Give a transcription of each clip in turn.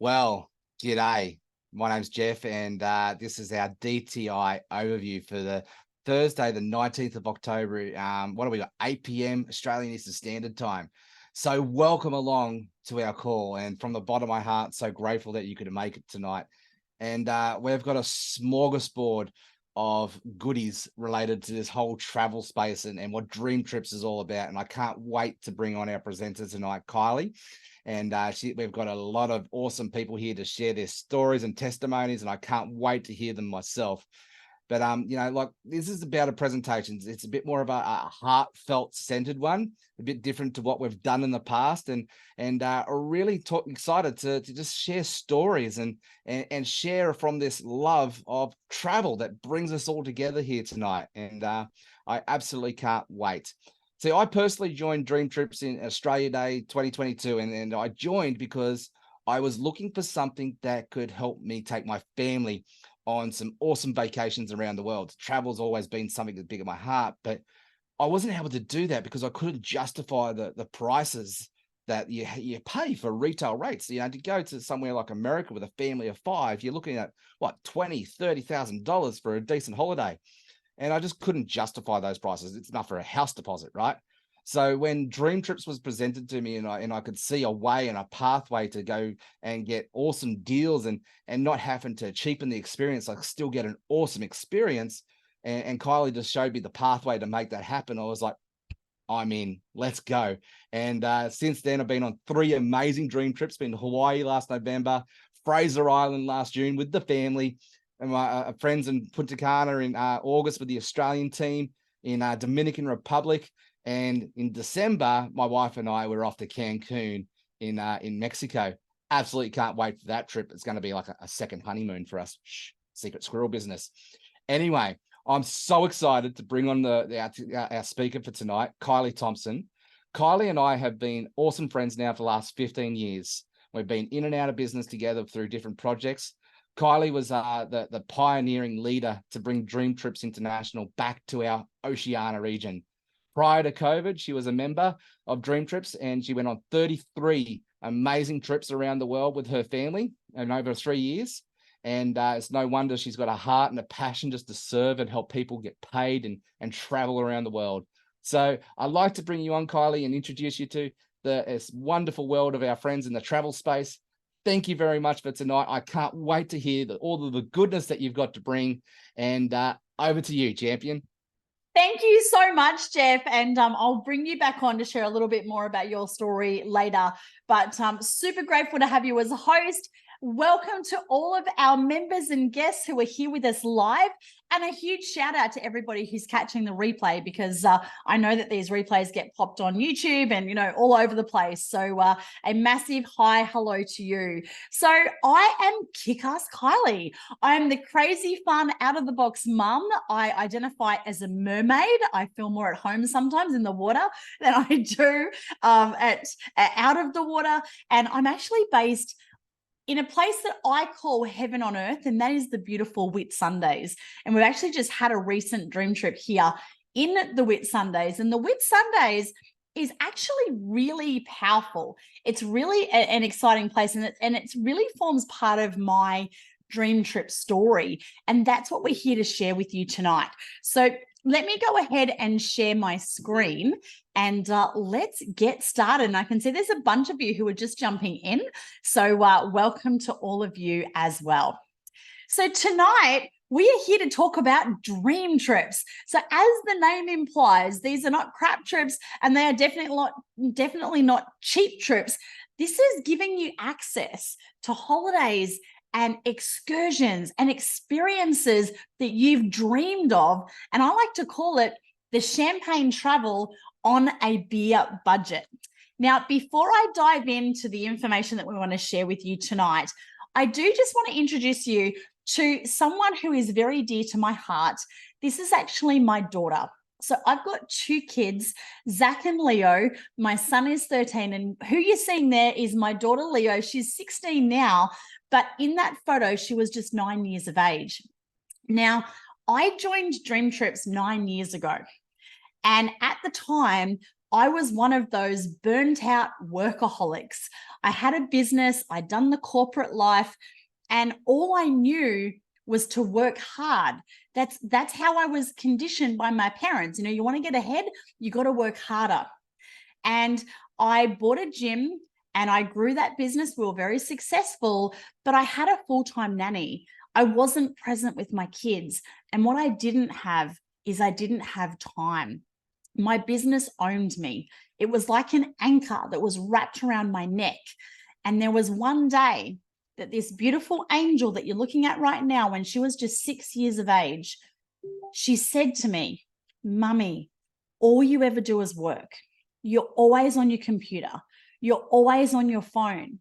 Well, g'day. My name's Jeff, and this is our DTI overview for the Thursday, the 19th of October. What do we got? 8 p.m. Australian Eastern Standard Time. So welcome along to our call. And from the bottom of my heart, so grateful that you could make it tonight. And we've got a smorgasbord of goodies related to this whole travel space and what DreamTrips is all about. And I can't wait to bring on our presenter tonight, Kylie. And we've got a lot of awesome people here to share their stories and testimonies, and I can't wait to hear them myself. But like this is about a presentation. It's a bit more of a heartfelt centered one, a bit different to what we've done in the past, and really excited to just share stories and share from this love of travel that brings us all together here tonight. And I absolutely can't wait. See, I personally joined DreamTrips in Australia Day 2022, and I joined because I was looking for something that could help me take my family on some awesome vacations around the world. Travel's always been something that's big at my heart, but I wasn't able to do that because I couldn't justify the prices that you pay for retail rates. To go to somewhere like America with a family of 5, you're looking at what, $20,000-$30,000 for a decent holiday. And I just couldn't justify those prices. It's enough for a house deposit, right? So when DreamTrips was presented to me and I could see a way and a pathway to go and get awesome deals and not having to cheapen the experience, I still get an awesome experience. And Kylie just showed me the pathway to make that happen. I was like, I'm in, let's go. And since then, I've been on 3 amazing dream trips. Been to Hawaii last November, Fraser Island last June with the family, and my friends in Punta Cana in August with the Australian team, in Dominican Republic. And in December, my wife and I were off to Cancun in Mexico. Absolutely can't wait for that trip. It's going to be like a second honeymoon for us. Shh, secret squirrel business. Anyway, I'm so excited to bring on our speaker for tonight, Kylie Thompson. Kylie and I have been awesome friends now for the last 15 years. We've been in and out of business together through different projects. Kylie was the pioneering leader to bring DreamTrips International back to our Oceania region. Prior to COVID, she was a member of DreamTrips, and she went on 33 amazing trips around the world with her family in over 3 years. And it's no wonder she's got a heart and a passion just to serve and help people get paid and travel around the world. So I'd like to bring you on, Kylie, and introduce you to this wonderful world of our friends in the travel space. Thank you very much for tonight. I can't wait to hear all of the goodness that you've got to bring. And over to you, champion. Thank you so much, Jeff. And I'll bring you back on to share a little bit more about your story later. But super grateful to have you as a host. Welcome to all of our members and guests who are here with us live, and a huge shout out to everybody who's catching the replay, because I know that these replays get popped on YouTube and, all over the place. So a massive hi, hello to you. So I am Kick-Ass Kylie. I am the crazy, fun, out-of-the-box mum. I identify as a mermaid. I feel more at home sometimes in the water than I do out of the water. And I'm actually based in a place that I call heaven on earth, and that is the beautiful Whitsundays. And we've actually just had a recent dream trip here in the Whitsundays. And the Whitsundays is actually really powerful. It's really an exciting place, and it really forms part of my dream trip story. And that's what we're here to share with you tonight. So let me go ahead and share my screen, and let's get started. And I can see there's a bunch of you who are just jumping in. So welcome to all of you as well. So tonight, we are here to talk about dream trips. So as the name implies, these are not crap trips, and they are definitely not cheap trips. This is giving you access to holidays and excursions and experiences that you've dreamed of. And I like to call it the champagne travel on a beer budget. Now, before I dive into the information that we want to share with you tonight, I do just want to introduce you to someone who is very dear to my heart. This is actually my daughter. So I've got 2 kids, Zach and Leo. My son is 13, and who you're seeing there is my daughter, Leo. She's 16 now, but in that photo, she was just 9 years of age. Now, I joined DreamTrips 9 years ago, and at the time, I was one of those burnt out workaholics. I had a business, I'd done the corporate life, and all I knew was to work hard. That's how I was conditioned by my parents. You want to get ahead, you got to work harder. And I bought a gym and I grew that business. We were very successful, but I had a full-time nanny. I wasn't present with my kids. And what I didn't have is I didn't have time. My business owned me. It was like an anchor that was wrapped around my neck. And there was one day that this beautiful angel that you're looking at right now, when she was just 6 years of age, she said to me, "Mummy, all you ever do is work. You're always on your computer. You're always on your phone.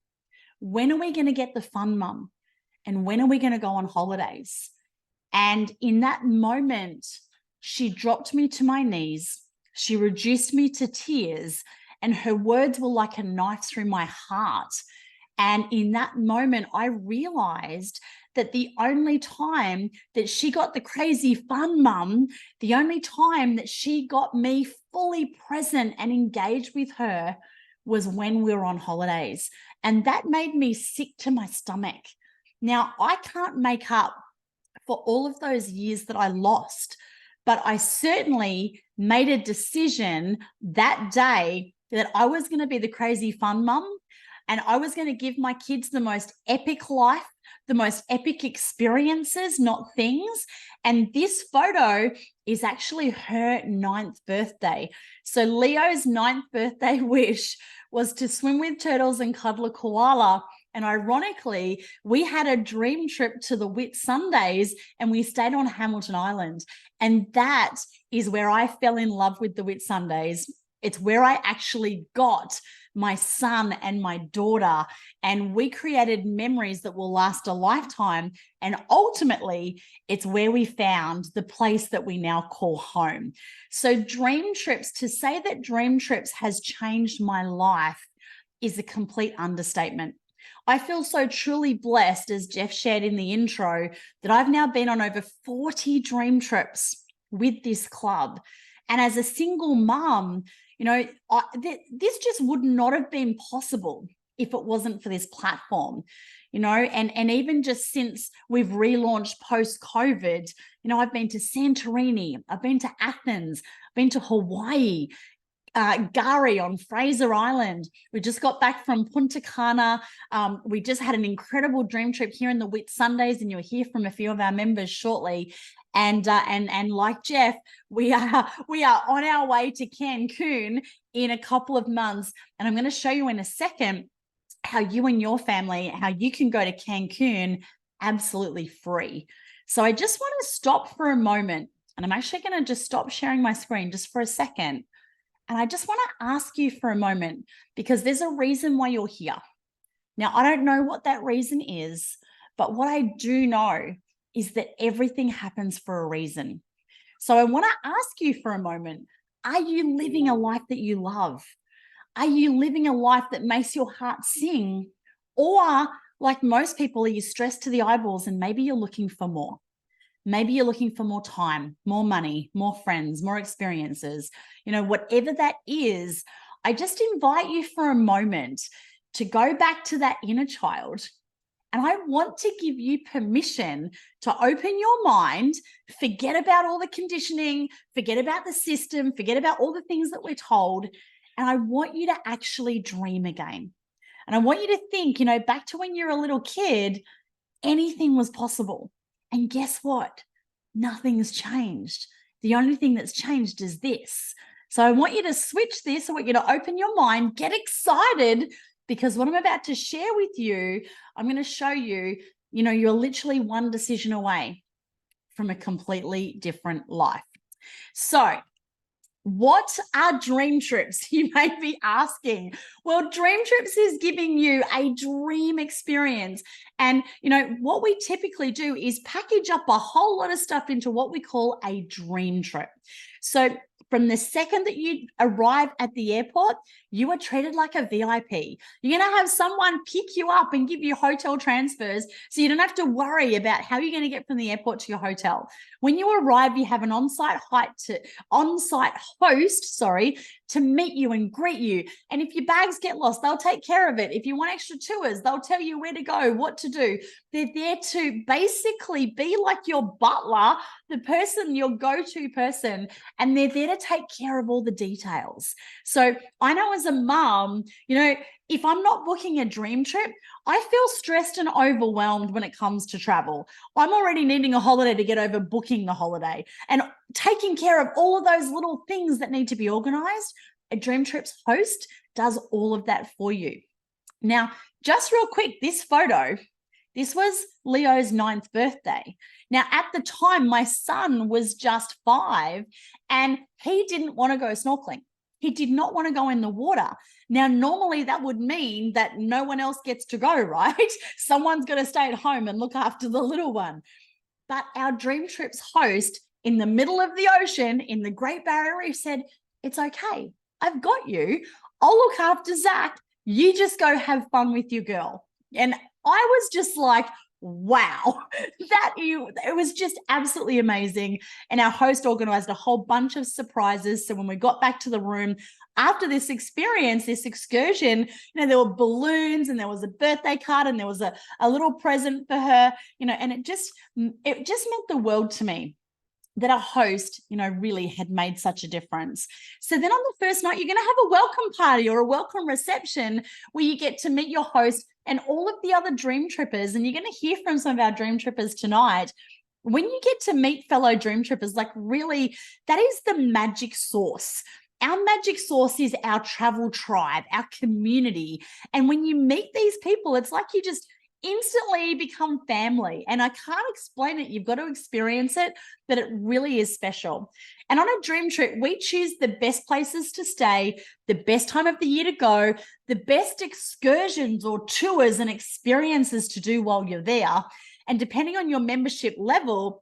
When are we going to get the fun, Mum? And when are we going to go on holidays?" And in that moment, she dropped me to my knees. She reduced me to tears, and her words were like a knife through my heart. And in that moment, I realized that the only time that she got the crazy fun mum, the only time that she got me fully present and engaged with her was when we were on holidays. And that made me sick to my stomach. Now, I can't make up for all of those years that I lost, but I certainly made a decision that day that I was going to be the crazy fun mum, and I was going to give my kids the most epic life, the most epic experiences, not things. And this photo is actually her 9th birthday. So Leo's 9th birthday wish was to swim with turtles and cuddle a koala. And ironically, we had a dream trip to the Whitsundays and we stayed on Hamilton Island. And that is where I fell in love with the Whitsundays. It's where I actually got my son and my daughter, and we created memories that will last a lifetime. And ultimately, it's where we found the place that we now call home. So DreamTrips, to say that DreamTrips has changed my life is a complete understatement. I feel so truly blessed, as Jeff shared in the intro, that I've now been on over 40 dream trips with this club. And as a single mom, this just would not have been possible if it wasn't for this platform, and even just since we've relaunched post-COVID, I've been to Santorini, I've been to Athens, I've been to Hawaii, Gari on Fraser Island. We just got back from Punta Cana. We just had an incredible dream trip here in the Whitsundays, and you'll hear from a few of our members shortly. And like Jeff, we are on our way to Cancun in a couple of months. And I'm going to show you in a second how you and your family, how you can go to Cancun absolutely free. So I just want to stop for a moment, and I'm actually going to just stop sharing my screen just for a second. And I just want to ask you for a moment, because there's a reason why you're here. Now, I don't know what that reason is, but what I do know is that everything happens for a reason. So I want to ask you for a moment, are you living a life that you love? Are you living a life that makes your heart sing? Or like most people, are you stressed to the eyeballs and maybe you're looking for more? Maybe you're looking for more time, more money, more friends, more experiences, whatever that is. I just invite you for a moment to go back to that inner child. And I want to give you permission to open your mind, forget about all the conditioning, forget about the system, forget about all the things that we're told. And I want you to actually dream again. And I want you to think, back to when you're a little kid, anything was possible. And guess what? Nothing's changed. The only thing that's changed is this. So I want you to switch this. I want you to open your mind, get excited, because what I'm about to share with you, I'm going to show you, you're literally one decision away from a completely different life. So what are dream trips? You may be asking. Well, dream trips is giving you a dream experience. And, what we typically do is package up a whole lot of stuff into what we call a dream trip. So from the second that you arrive at the airport, you are treated like a VIP. You're going to have someone pick you up and give you hotel transfers so you don't have to worry about how you're going to get from the airport to your hotel. When you arrive, you have an on-site host, to meet you and greet you. And if your bags get lost, they'll take care of it. If you want extra tours, they'll tell you where to go, what to do. They're there to basically be like your butler, the person, your go-to person, and they're there to take care of all the details. So I know as a mom, if I'm not booking a dream trip, I feel stressed and overwhelmed when it comes to travel. I'm already needing a holiday to get over booking the holiday and taking care of all of those little things that need to be organized. A DreamTrips host does all of that for you. Now, just real quick, this photo, this was Leo's 9th birthday. Now, at the time, my son was just 5 and he didn't want to go snorkeling. He did not want to go in the water. Now, normally that would mean that no one else gets to go, right? Someone's going to stay at home and look after the little one. But our DreamTrips host in the middle of the ocean in the Great Barrier Reef said, it's okay. I've got you. I'll look after Zach. You just go have fun with your girl. And I was just like, wow, it was just absolutely amazing. And our host organized a whole bunch of surprises. So when we got back to the room after this experience, this excursion, there were balloons and there was a birthday card and there was a little present for her, and it just meant the world to me that our host, really had made such a difference. So then on the first night, you're going to have a welcome party or a welcome reception where you get to meet your host and all of the other dream trippers. And you're going to hear from some of our dream trippers tonight. When you get to meet fellow dream trippers, really, that is the magic sauce. Our magic sauce is our travel tribe, our community. And when you meet these people, it's like you just instantly become family. And I can't explain it. You've got to experience it, but it really is special. And on a dream trip, we choose the best places to stay, the best time of the year to go, the best excursions or tours and experiences to do while you're there. And depending on your membership level,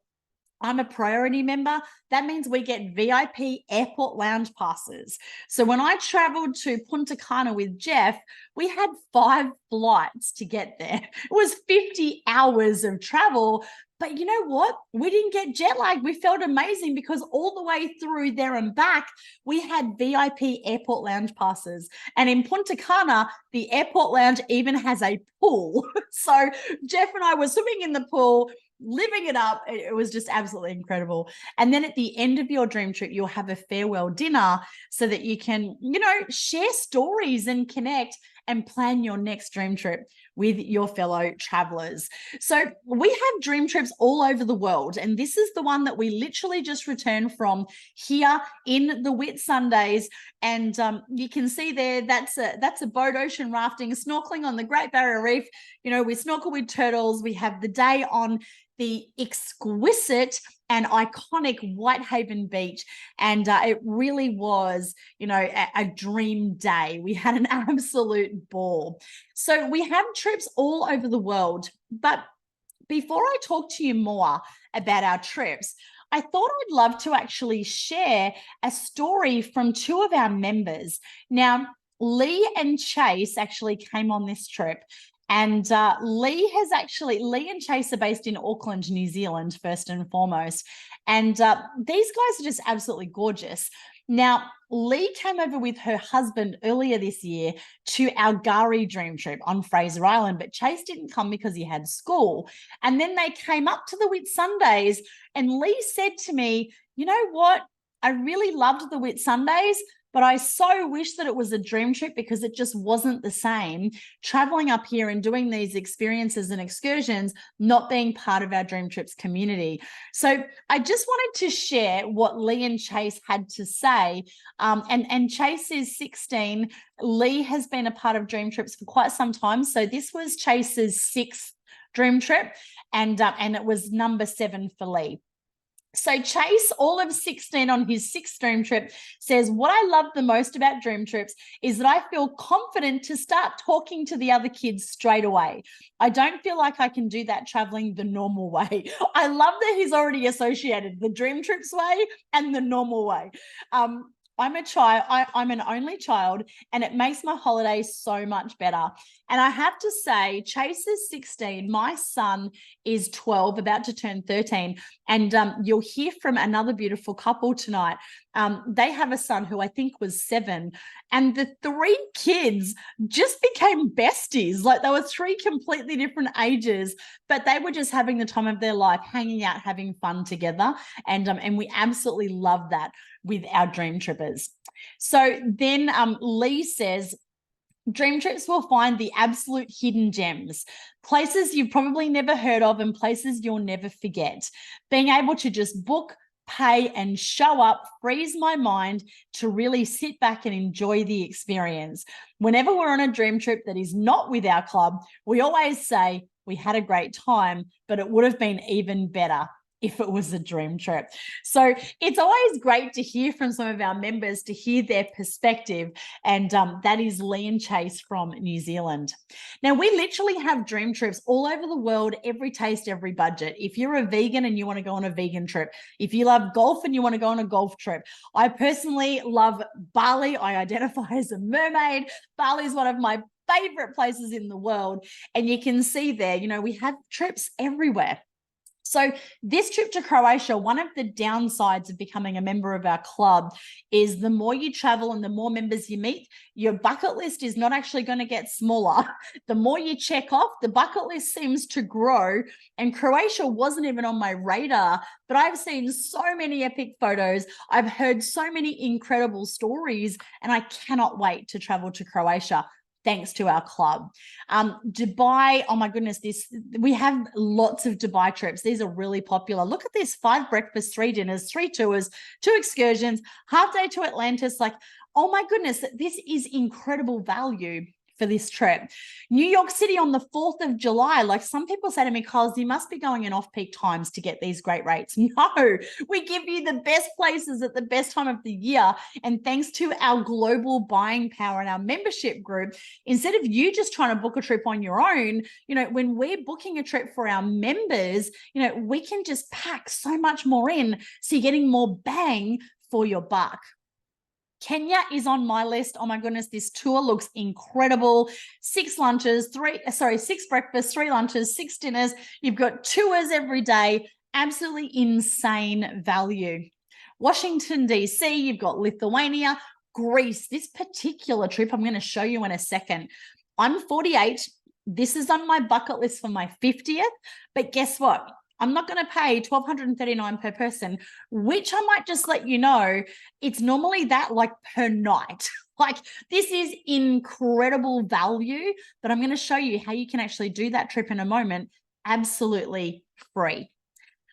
I'm a priority member. That means we get VIP airport lounge passes. So when I traveled to Punta Cana with Jeff, we had 5 flights to get there. It was 50 hours of travel. But you know what? We didn't get jet lag. We felt amazing because all the way through there and back, we had VIP airport lounge passes. And in Punta Cana, the airport lounge even has a pool. So Jeff and I were swimming in the pool, living it up. It was just absolutely incredible. And then at the end of your dream trip, you'll have a farewell dinner so that you can, share stories and connect and plan your next dream trip with your fellow travelers. So we have dream trips all over the world. And this is the one that we literally just returned from here in the Whitsundays. And you can see there, that's a boat ocean rafting, snorkeling on the Great Barrier Reef. We snorkel with turtles. We have the day on the exquisite and iconic Whitehaven Beach. And it really was, a dream day. We had an absolute ball. So we have trips all over the world. But before I talk to you more about our trips, I thought I'd love to actually share a story from 2 of our members. Now, Lee and Chase actually came on this trip. And Lee and Chase are based in Auckland, New Zealand, first and foremost. And these guys are just absolutely gorgeous. Now, Lee came over with her husband earlier this year to our Gari dream trip on Fraser Island, but Chase didn't come because he had school. And then they came up to the Whitsundays, and Lee said to me, you know what? I really loved the Whitsundays, but I so wish that it was a dream trip because it just wasn't the same traveling up here and doing these experiences and excursions, not being part of our Dream Trips community. So I just wanted to share what Lee and Chase had to say. And Chase is 16. Lee has been a part of Dream Trips for quite some time. So this was Chase's 6th dream trip, and it was number 7 for Lee. So Chase, all of 16 on his 6th dream trip, says, what I love the most about dream trips is that I feel confident to start talking to the other kids straight away. I don't feel like I can do that traveling the normal way. I love that he's already associated the dream trips way and the normal way. I'm a child, I'm an only child, and it makes my holidays so much better. And I have to say, Chase is 16, my son is 12, about to turn 13. And you'll hear from another beautiful couple tonight. They have a son who I think was 7, and the 3 kids just became besties. Like, they were 3 completely different ages, but they were just having the time of their life, hanging out, having fun together. And we absolutely love that with our dream trippers. So then Lee says, dream trips will find the absolute hidden gems, places you've probably never heard of and places you'll never forget. Being able to just book, pay, and show up frees my mind to really sit back and enjoy the experience. Whenever we're on a dream trip that is not with our club, we always say we had a great time, but it would have been even better if it was a dream trip. So it's always great to hear from some of our members, to hear their perspective. And that is Lee and Chase from New Zealand. Now, we literally have dream trips all over the world, every taste, every budget. If you're a vegan and you want to go on a vegan trip, if you love golf and you want to go on a golf trip, I personally love Bali. I identify as a mermaid. Bali is one of my favorite places in the world. And you can see there, you know, we have trips everywhere. So this trip to Croatia, one of the downsides of becoming a member of our club is the more you travel and the more members you meet, your bucket list is not actually going to get smaller. The more you check off, the bucket list seems to grow. And Croatia wasn't even on my radar, but I've seen so many epic photos. I've heard so many incredible stories, and I cannot wait to travel to Croatia, thanks to our club. Dubai, oh my goodness, we have lots of Dubai trips. These are really popular. Look at this: 5 breakfasts, 3 dinners, 3 tours, 2 excursions, half day to Atlantis. Like, oh my goodness, this is incredible value for this trip. New York City on the 4th of July. Like, some people say to me, Carls, you must be going in off-peak times to get these great rates. No, we give you the best places at the best time of the year. And thanks to our global buying power and our membership group, instead of you just trying to book a trip on your own, you know, when we're booking a trip for our members, you know, we can just pack so much more in, so you're getting more bang for your buck. Kenya is on my list. Oh my goodness, this tour looks incredible. 6 breakfasts, 3 lunches, 6 dinners. You've got tours every day. Absolutely insane value. Washington, D.C., you've got Lithuania, Greece. This particular trip I'm going to show you in a second. I'm 48. This is on my bucket list for my 50th. But guess what? I'm not going to pay $1,239 per person, which I might just let you know, it's normally that, like, per night. Like, this is incredible value, but I'm going to show you how you can actually do that trip in a moment, absolutely free.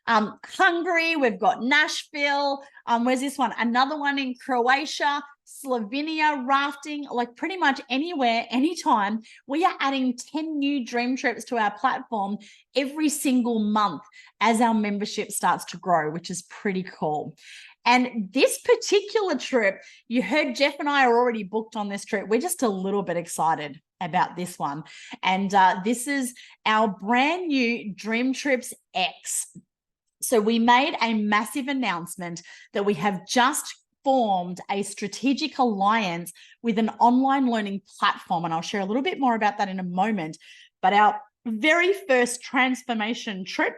Hungary, we've got Nashville. Where's this one? Another one in Croatia, Slovenia, rafting, like pretty much anywhere, anytime. We are adding 10 new dream trips to our platform every single month as our membership starts to grow, which is pretty cool. And this particular trip, you heard Jeff and I are already booked on this trip. We're just a little bit excited about this one. And this is our brand new DreamTrips X. So we made a massive announcement that we have just formed a strategic alliance with an online learning platform. And I'll share a little bit more about that in a moment. But our very first transformation trip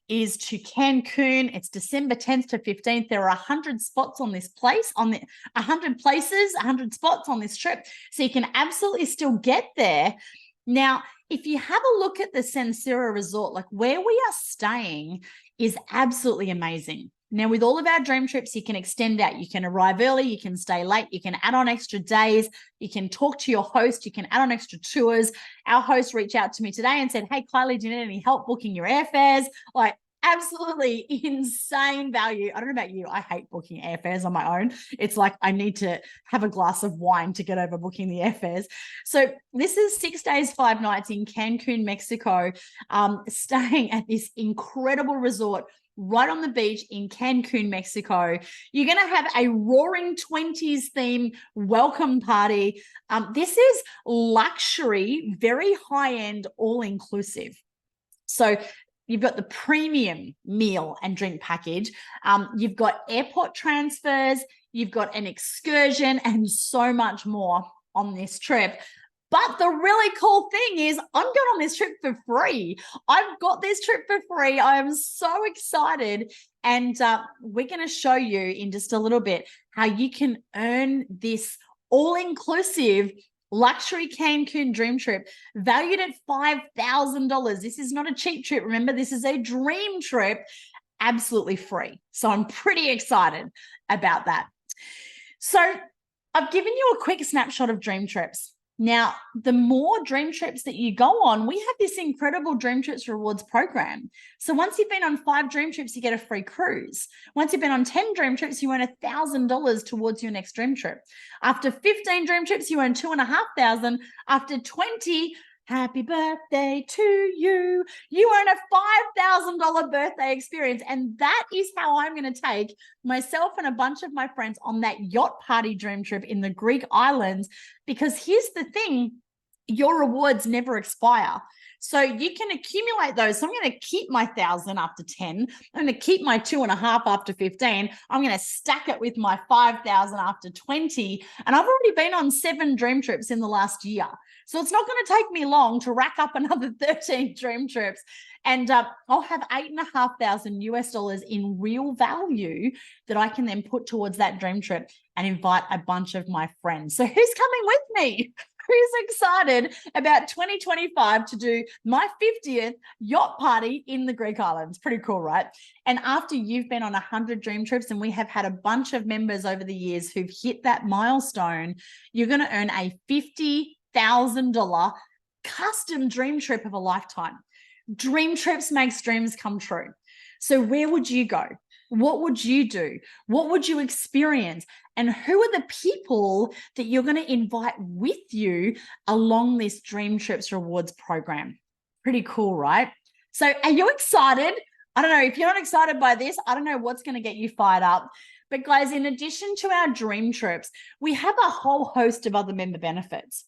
is to Cancun. It's December 10th to 15th. There are 100 spots on this place, 100 places, 100 spots on this trip. So you can absolutely still get there. Now, if you have a look at the Sensera Resort, like where we are staying is absolutely amazing. Now, with all of our dream trips, you can extend out. You can arrive early, you can stay late, you can add on extra days, you can talk to your host, you can add on extra tours. Our host reached out to me today and said, hey, Kylie, do you need any help booking your airfares? Like, absolutely insane value. I don't know about you, I hate booking airfares on my own. It's like I need to have a glass of wine to get over booking the airfares. So this is 6 days, 5 nights in Cancun, Mexico, staying at this incredible resort right on the beach in Cancun, Mexico. You're going to have a roaring 20s theme welcome party. This is luxury, very high-end, all-inclusive. So You've got the premium meal and drink package. You've got airport transfers. You've got an excursion and so much more on this trip. But the really cool thing is I'm going on this trip for free. I've got this trip for free. I am so excited. And we're going to show you in just a little bit how you can earn this all-inclusive luxury Cancun dream trip valued at $5,000. This is not a cheap trip. Remember, this is a dream trip, absolutely free. So I'm pretty excited about that. So I've given you a quick snapshot of dream trips. Now, the more dream trips that you go on, we have this incredible DreamTrips rewards program. So once you've been on 5 dream trips, you get a free cruise. Once you've been on 10 dream trips, you earn $1,000 towards your next dream trip. After 15 dream trips, you earn $2,500. After 20, happy birthday to you. You earn a $5,000 birthday experience. And that is how I'm going to take myself and a bunch of my friends on that yacht party dream trip in the Greek islands. Because here's the thing, your rewards never expire. So you can accumulate those. So I'm going to keep my 1,000 after 10. I'm going to keep my 2.5 after 15. I'm going to stack it with my 5,000 after 20. And I've already been on 7 dream trips in the last year. So it's not going to take me long to rack up another 13 dream trips. And I'll have $8,500 US in real value that I can then put towards that dream trip and invite a bunch of my friends. So who's coming with me? Who's excited about 2025 to do my 50th yacht party in the Greek islands? Pretty cool, right? And after you've been on 100 dream trips, and we have had a bunch of members over the years who've hit that milestone, you're going to earn a $50,000 custom dream trip of a lifetime. Dream Trips makes dreams come true. So where would you go? What would you do? What would you experience? And who are the people that you're going to invite with you along this Dream Trips Rewards program? Pretty cool, right? So are you excited? I don't know. If you're not excited by this, I don't know what's going to get you fired up. But guys, in addition to our Dream Trips, we have a whole host of other member benefits.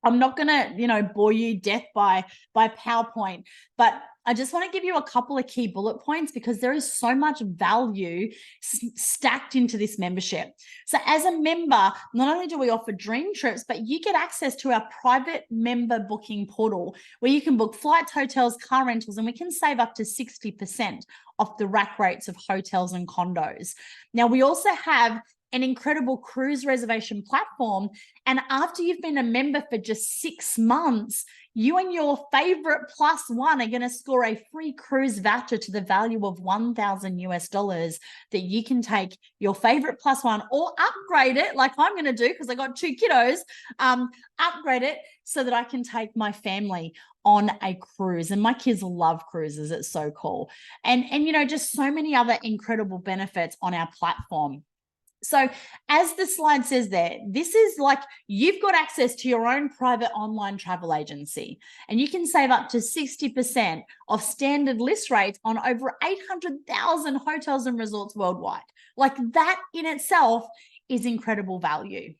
I'm not going to, bore you death by PowerPoint, but I just want to give you a couple of key bullet points because there is so much value stacked into this membership. So as a member, not only do we offer dream trips, but you get access to our private member booking portal where you can book flights, hotels, car rentals, and we can save up to 60% off the rack rates of hotels and condos. Now, we also have an incredible cruise reservation platform. And after you've been a member for just 6 months, you and your favorite plus one are going to score a free cruise voucher to the value of $1,000 US that you can take your favorite plus one or upgrade it like I'm going to do because I got 2 kiddos, upgrade it so that I can take my family on a cruise. And my kids love cruises. It's so cool. And just so many other incredible benefits on our platform. So as the slide says there, this is like you've got access to your own private online travel agency, and you can save up to 60% of standard list rates on over 800,000 hotels and resorts worldwide. Like that in itself is incredible value.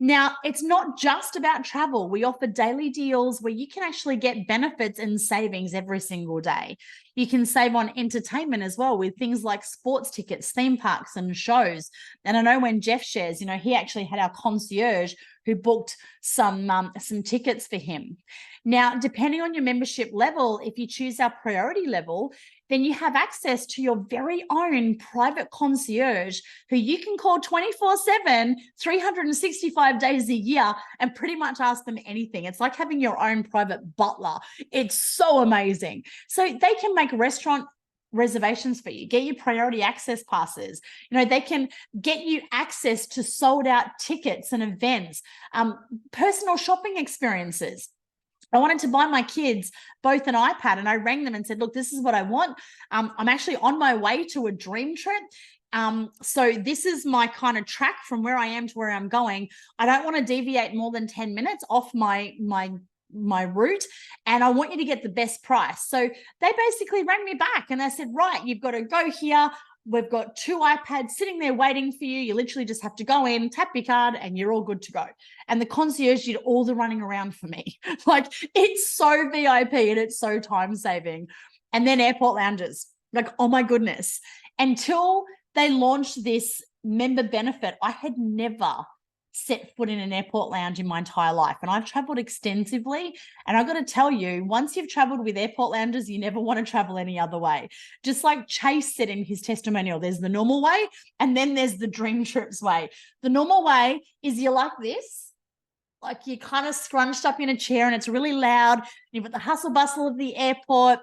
Now, it's not just about travel. We offer daily deals where you can actually get benefits and savings every single day. You can save on entertainment as well with things like sports tickets, theme parks, and shows. And I know when Jeff shares, he actually had our concierge who booked some tickets for him. Now, depending on your membership level, if you choose our priority level, then you have access to your very own private concierge who you can call 24/7, 365 days a year and pretty much ask them anything. It's like having your own private butler. It's so amazing. So they can make restaurant reservations for you, get you priority access passes. They can get you access to sold out tickets and events, personal shopping experiences. I wanted to buy my kids both an iPad, and I rang them and said, look, this is what I want. I'm actually on my way to a dream trip. So this is my kind of track from where I am to where I'm going. I don't want to deviate more than 10 minutes off my route, and I want you to get the best price. So they basically rang me back and they said, right, you've got to go here. We've got 2 iPads sitting there waiting for you. You literally just have to go in, tap your card, and you're all good to go. And the concierge did all the running around for me. Like, it's so VIP and it's so time saving. and then airport lounges. Like, oh my goodness. Until they launched this member benefit, I had never set foot in an airport lounge in my entire life. And I've traveled extensively. And I've got to tell you, once you've traveled with airport lounges, you never want to travel any other way. Just like Chase said in his testimonial, there's the normal way, and then there's the DreamTrips way. The normal way is you're like this, like you're kind of scrunched up in a chair and it's really loud. You've got the hustle bustle of the airport,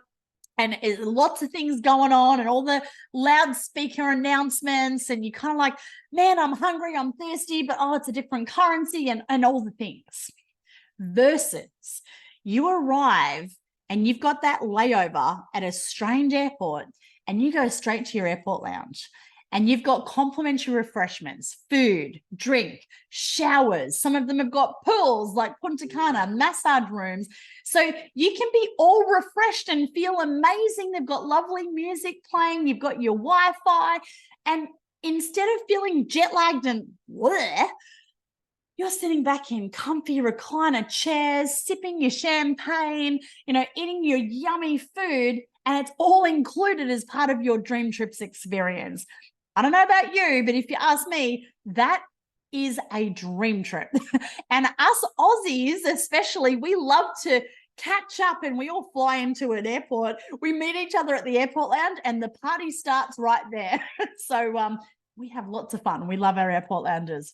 and lots of things going on and all the loudspeaker announcements, and you kind of like, man, I'm hungry, I'm thirsty, but oh, it's a different currency and all the things. Versus you arrive and you've got that layover at a strange airport and you go straight to your airport lounge. And you've got complimentary refreshments, food, drink, showers. Some of them have got pools like Punta Cana, massage rooms. So you can be all refreshed and feel amazing. They've got lovely music playing. You've got your Wi-Fi. And instead of feeling jet lagged and bleh, you're sitting back in comfy recliner chairs, sipping your champagne, eating your yummy food. And it's all included as part of your DreamTrips experience. I don't know about you, but if you ask me, that is a dream trip. And us Aussies, especially, we love to catch up and we all fly into an airport. We meet each other at the airport lounge and the party starts right there. So we have lots of fun. We love our airport lounges.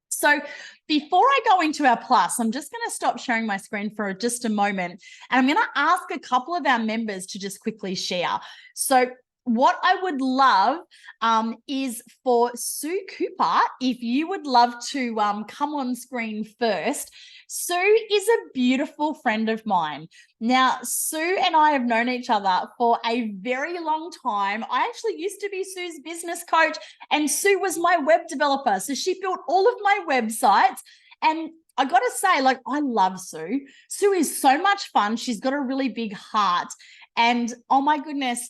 So before I go into our plus, I'm just going to stop sharing my screen for just a moment. And I'm going to ask a couple of our members to just quickly share. So what I would love is for Sue Cooper, if you would love to come on screen first. Sue is a beautiful friend of mine. Now, Sue and I have known each other for a very long time. I actually used to be Sue's business coach, and Sue was my web developer. So she built all of my websites. And I got to say, like, I love Sue. Sue is so much fun. She's got a really big heart. And oh my goodness,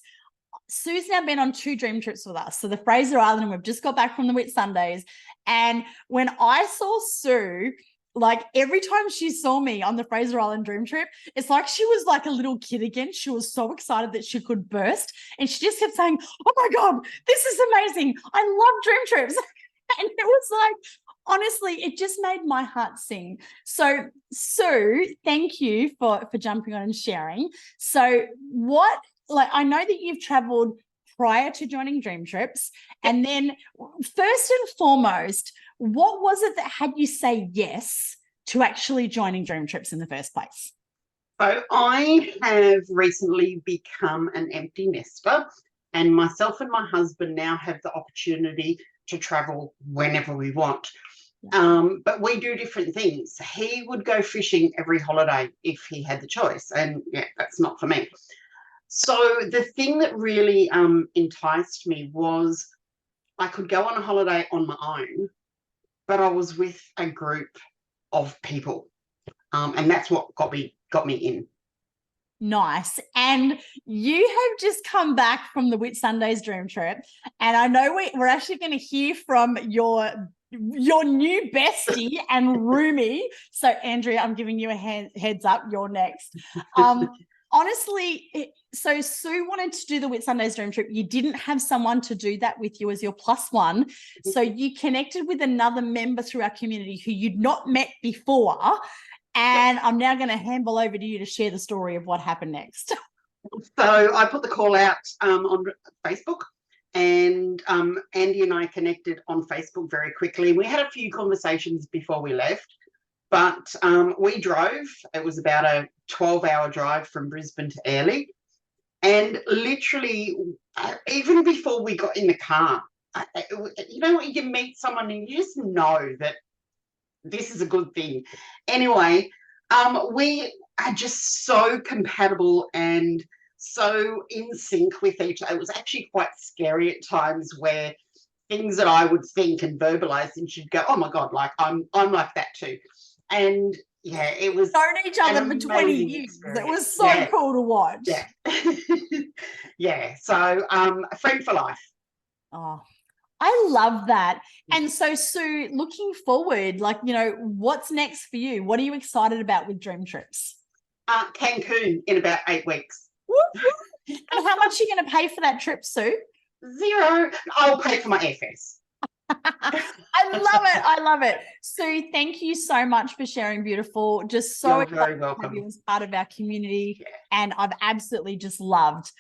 Sue's now been on 2 dream trips with us. So the Fraser Island, and we've just got back from the Whitsundays. And when I saw Sue, like every time she saw me on the Fraser Island dream trip, it's like she was like a little kid again. She was so excited that she could burst. And she just kept saying, oh my God, this is amazing. I love dream trips. And it was like, honestly, it just made my heart sing. So Sue, thank you for jumping on and sharing. So I know that you've traveled prior to joining DreamTrips, and then first and foremost, what was it that had you say yes to actually joining DreamTrips in the first place? So I have recently become an empty nester, and myself and my husband now have the opportunity to travel whenever we want. But we do different things. He would go fishing every holiday if he had the choice, and yeah, that's not for me. So the thing that really enticed me was I could go on a holiday on my own, but I was with a group of people, and that's what got me in. Nice. And you have just come back from the Whitsundays dream trip, and I know we're actually going to hear from your new bestie and roomie. So Andrea, I'm giving you a heads up. You're next. Honestly, so Sue wanted to do the Whitsundays dream trip. You didn't have someone to do that with you as your plus one. So you connected with another member through our community who you'd not met before. And I'm now going to handball over to you to share the story of what happened next. So I put the call out on Facebook, and Andy and I connected on Facebook very quickly. We had a few conversations before we left. But we drove. It was about a 12-hour drive from Brisbane to Airlie. And literally, even before we got in the car, you meet someone and you just know that this is a good thing. Anyway, we are just so compatible and so in sync with each other. It was actually quite scary at times, where things that I would think and verbalize, and she'd go, oh my God, like I'm like that too. And yeah, it was known each other for 20 years. Experience. It was so cool to watch. Yeah. Yeah. So a friend for life. Oh, I love that. And so, Sue, looking forward, what's next for you? What are you excited about with DreamTrips? Cancun in about 8 weeks. And how much are you going to pay for that trip, Sue? 0. I'll pay for my airfares. I love it. I love it. Sue, thank you so much for sharing, beautiful. Just so You're very excited to have welcome. you as part of our community. Yeah. And I've absolutely just loved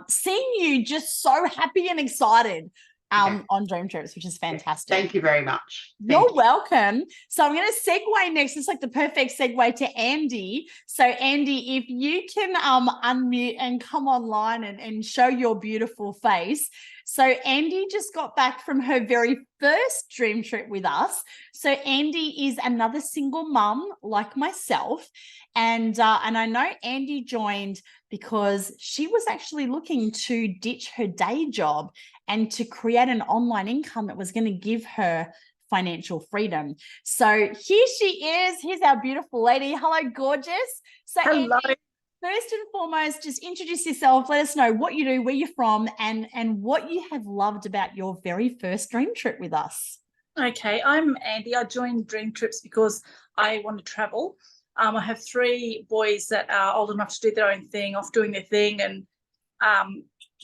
seeing you just so happy and excited on DreamTrips, which is fantastic. Thank you very much. You're welcome. So I'm going to segue next. It's like the perfect segue to Andy. So Andy, if you can unmute and come online and show your beautiful face. So Andy just got back from her very first dream trip with us. So Andy is another single mum like myself. And I know Andy joined because she was actually looking to ditch her day job and to create an online income that was going to give her financial freedom. So here she is. Here's our beautiful lady. Hello, gorgeous. So hello. Andy, first and foremost, just introduce yourself. Let us know what you do, where you're from, and what you have loved about your very first dream trip with us. Okay, I'm Andy. I joined DreamTrips because I want to travel. I have 3 boys that are old enough to do their own thing, off doing their thing, and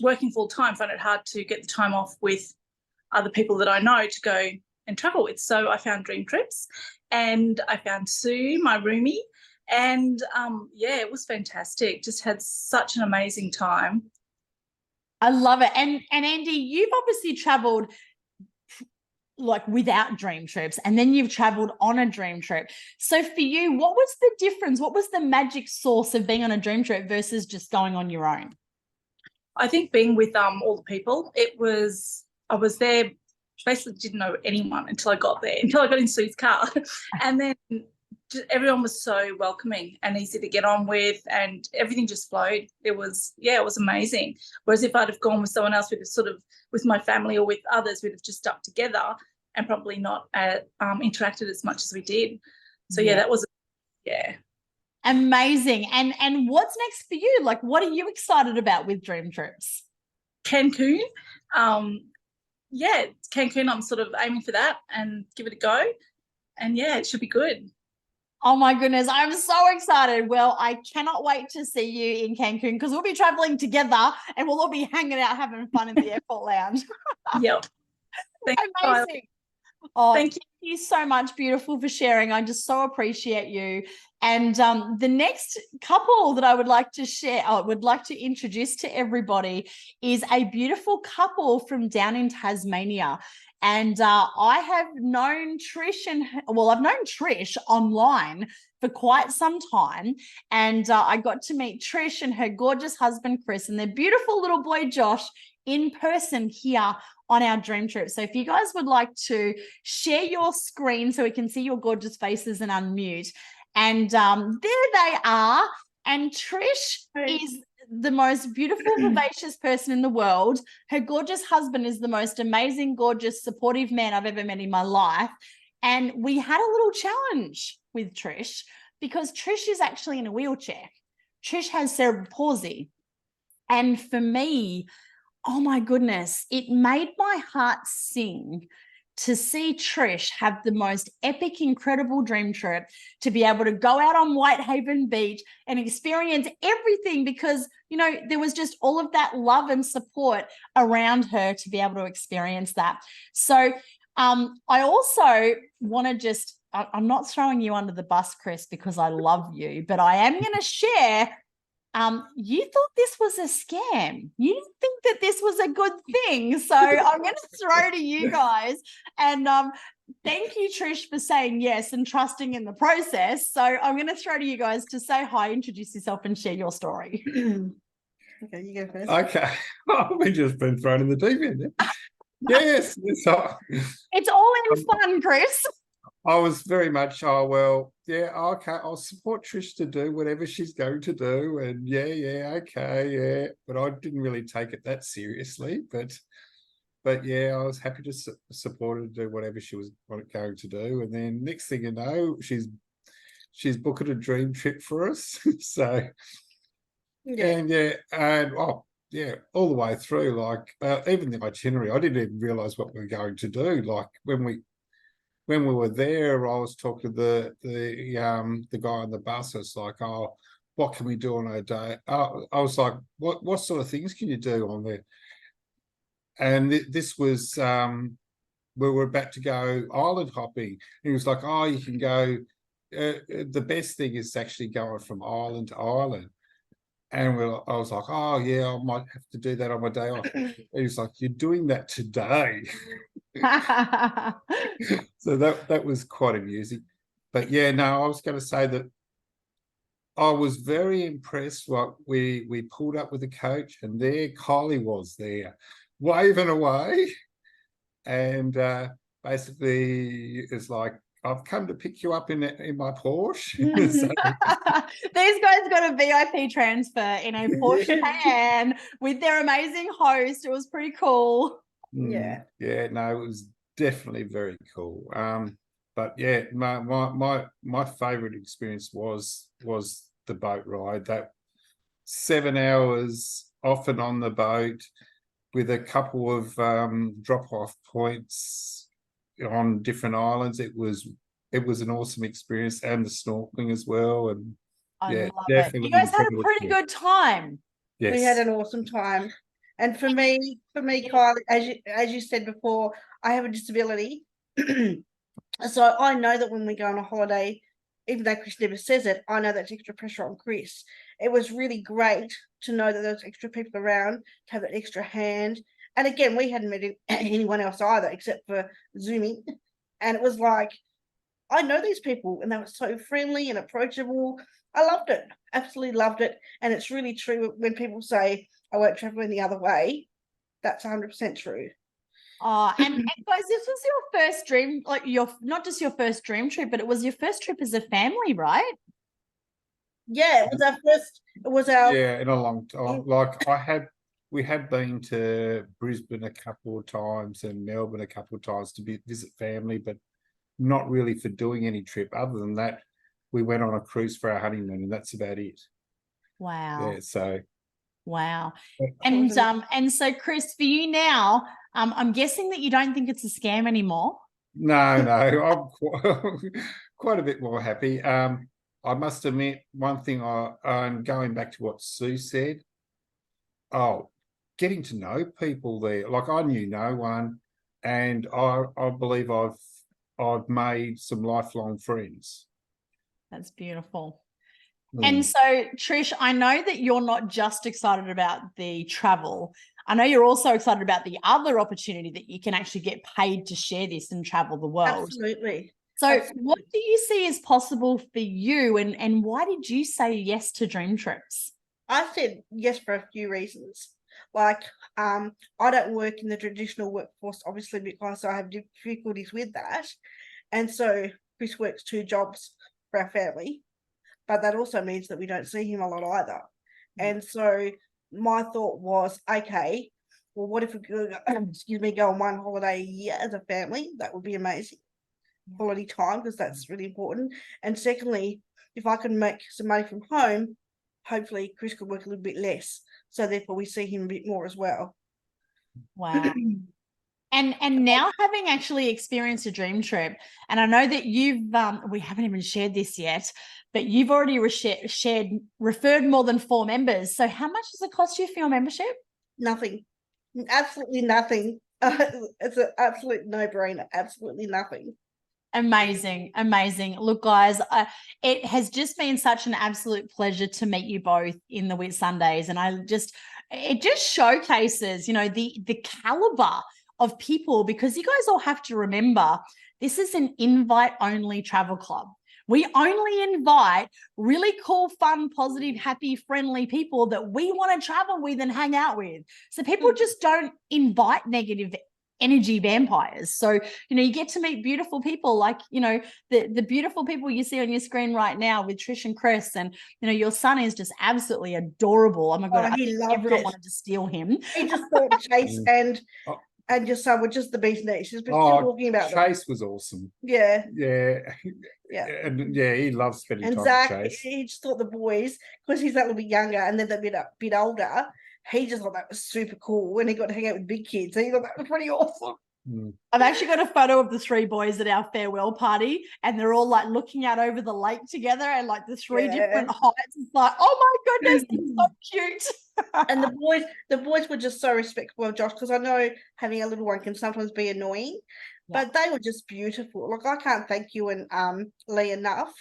working full time, find it hard to get the time off with other people that I know to go and travel with. So I found DreamTrips, and I found Sue, my roomie, and it was fantastic. Just had such an amazing time. I love it. And Andy, you've obviously traveled like without dream trips, and then you've traveled on a dream trip. So for you, what was the difference? What was the magic source of being on a dream trip versus just going on your own? I think being with all the people, I was there, basically didn't know anyone until I got there, until I got in Sue's car. And then everyone was so welcoming and easy to get on with, and everything just flowed. It was amazing. Whereas if I'd have gone with someone else, with my family or with others, we'd have just stuck together and probably not interacted as much as we did. So that was amazing. And what's next for you? Like, what are you excited about with dream trips? Cancun. Cancun, I'm sort of aiming for that and give it a go. And it should be good. Oh my goodness, I'm so excited. Well, I cannot wait to see you in Cancun because we'll be traveling together and we'll all be hanging out, having fun in the airport lounge. Yep. Amazing. Thank you so much, beautiful, for sharing. I just so appreciate you. And the next couple that I would like to share, I would like to introduce to everybody is a beautiful couple from down in Tasmania. And I have known Trish I've known Trish online for quite some time. And I got to meet Trish and her gorgeous husband, Chris, and their beautiful little boy, Josh, in person here on our dream trip. So if you guys would like to share your screen so we can see your gorgeous faces and unmute. And there they are. And Trish is the most beautiful, vivacious person in the world. Her gorgeous husband is the most amazing, gorgeous, supportive man I've ever met in my life. And we had a little challenge with Trish because Trish is actually in a wheelchair. Trish has cerebral palsy. And for me, oh my goodness, it made my heart sing to see Trish have the most epic, incredible dream trip, to be able to go out on Whitehaven Beach and experience everything because, there was just all of that love and support around her to be able to experience that. So I also want to I'm not throwing you under the bus, Chris, because I love you, but I am going to share. You thought this was a scam. You didn't think that this was a good thing. So I'm going to throw to you guys. And thank you, Trish, for saying yes and trusting in the process. So I'm going to throw to you guys to say hi, introduce yourself, and share your story. Okay, you go first. Okay. We've just been thrown in the deep end. Yes. It's all in fun, Chris. I was very much, okay, I'll support Trish to do whatever she's going to do. And okay. But I didn't really take it that seriously. But I was happy to support her to do whatever she was going to do. And then next thing you know, she's booking a dream trip for us. So, all the way through, like even the itinerary, I didn't even realize what we were going to do. Like when we were there, I was talking to the guy on the bus. It's like, what can we do on our day? I was like, what sort of things can you do on there? And this was we were about to go island hopping. And he was like, oh, you can go. The best thing is actually going from island to island. And I was like, oh yeah, I might have to do that on my day off. He was like, you're doing that today. So that was quite amusing. But yeah, no, I was going to say that I was very impressed. What we pulled up with the coach, and there Kylie was there, waving away, and basically it's like, I've come to pick you up in my Porsche. So, these guys got a VIP transfer in a Porsche Cayenne with their amazing host. It was pretty cool. Yeah. Yeah, no, it was definitely very cool. But yeah, my favorite experience was the boat ride. That 7 hours off and on the boat with a couple of drop-off points on different islands. It was an awesome experience, and the snorkeling as well. And I yeah, love definitely. it. You guys had a pretty good time. Yes. We had an awesome time. And for me, Kylie, as you said before, I have a disability. So I know that when we go on a holiday, even though Chris never says it, I know that's extra pressure on Chris. It was really great to know that there's extra people around, to have that extra hand. And again, we hadn't met anyone else either, except for Zooming. And it was like, I know these people, and they were so friendly and approachable. I loved it. Absolutely loved it. And it's really true when people say, I won't travel any other way. That's 100% true. Oh, and guys, this was your first dream, like not just your first dream trip, but it was your first trip as a family, right? Yeah, it was our first. It was our in a long time. Like we had been to Brisbane a couple of times and Melbourne a couple of times to visit family, but not really for doing any trip. Other than that, we went on a cruise for our honeymoon, and that's about it. Wow. Yeah. So. Wow. And so Chris, for you now, I'm guessing that you don't think it's a scam anymore. No, I'm quite a bit more happy. I must admit, one thing, I'm going back to what Sue said. Oh, getting to know people there. Like, I knew no one, and I believe I've made some lifelong friends. That's beautiful. And so, Trish, I know that you're not just excited about the travel. I know you're also excited about the other opportunity that you can actually get paid to share this and travel the world. Absolutely. So Absolutely. What do you see as possible for you, and why did you say yes to DreamTrips? I said yes for a few reasons. Like, I don't work in the traditional workforce, obviously, because I have difficulties with that. And so Chris works 2 jobs for our family. But that also means that we don't see him a lot either. And so my thought was, okay, well, what if we go on one holiday a year as a family? That would be amazing. Quality time, because that's really important. And secondly, if I can make some money from home, hopefully Chris could work a little bit less. So therefore we see him a bit more as well. Wow. And now, having actually experienced a dream trip, and I know that you've we haven't even shared this yet, but you've already referred more than 4 members. So how much does it cost you for your membership? Nothing. Absolutely nothing. It's an absolute no-brainer. Absolutely nothing. Amazing. Look, guys, it has just been such an absolute pleasure to meet you both in the Whitsundays, and it just showcases, the caliber of people, because you guys all have to remember, this is an invite-only travel club. We only invite really cool, fun, positive, happy, friendly people that we want to travel with and hang out with. So people just don't invite negative energy vampires. So, you get to meet beautiful people like, the beautiful people you see on your screen right now with Trish and Chris. And, your son is just absolutely adorable. Oh my God. He loved everyone it. wanted to steal him. He just thought Chase and your son were just the beast next. He's been talking about Chase was awesome. Yeah. And he loves spending and time Zach, with Chase. He just thought the boys, because he's that little bit younger and then a bit older, he just thought that was super cool when he got to hang out with big kids. He thought that was pretty awesome. I've actually got a photo of the three boys at our farewell party, and they're all like looking out over the lake together, and like the three different heights. It's like, oh my goodness, it's so cute. And the boys were just so respectful of Josh, because I know having a little one can sometimes be annoying, but they were just beautiful. Like, I can't thank you and Lee enough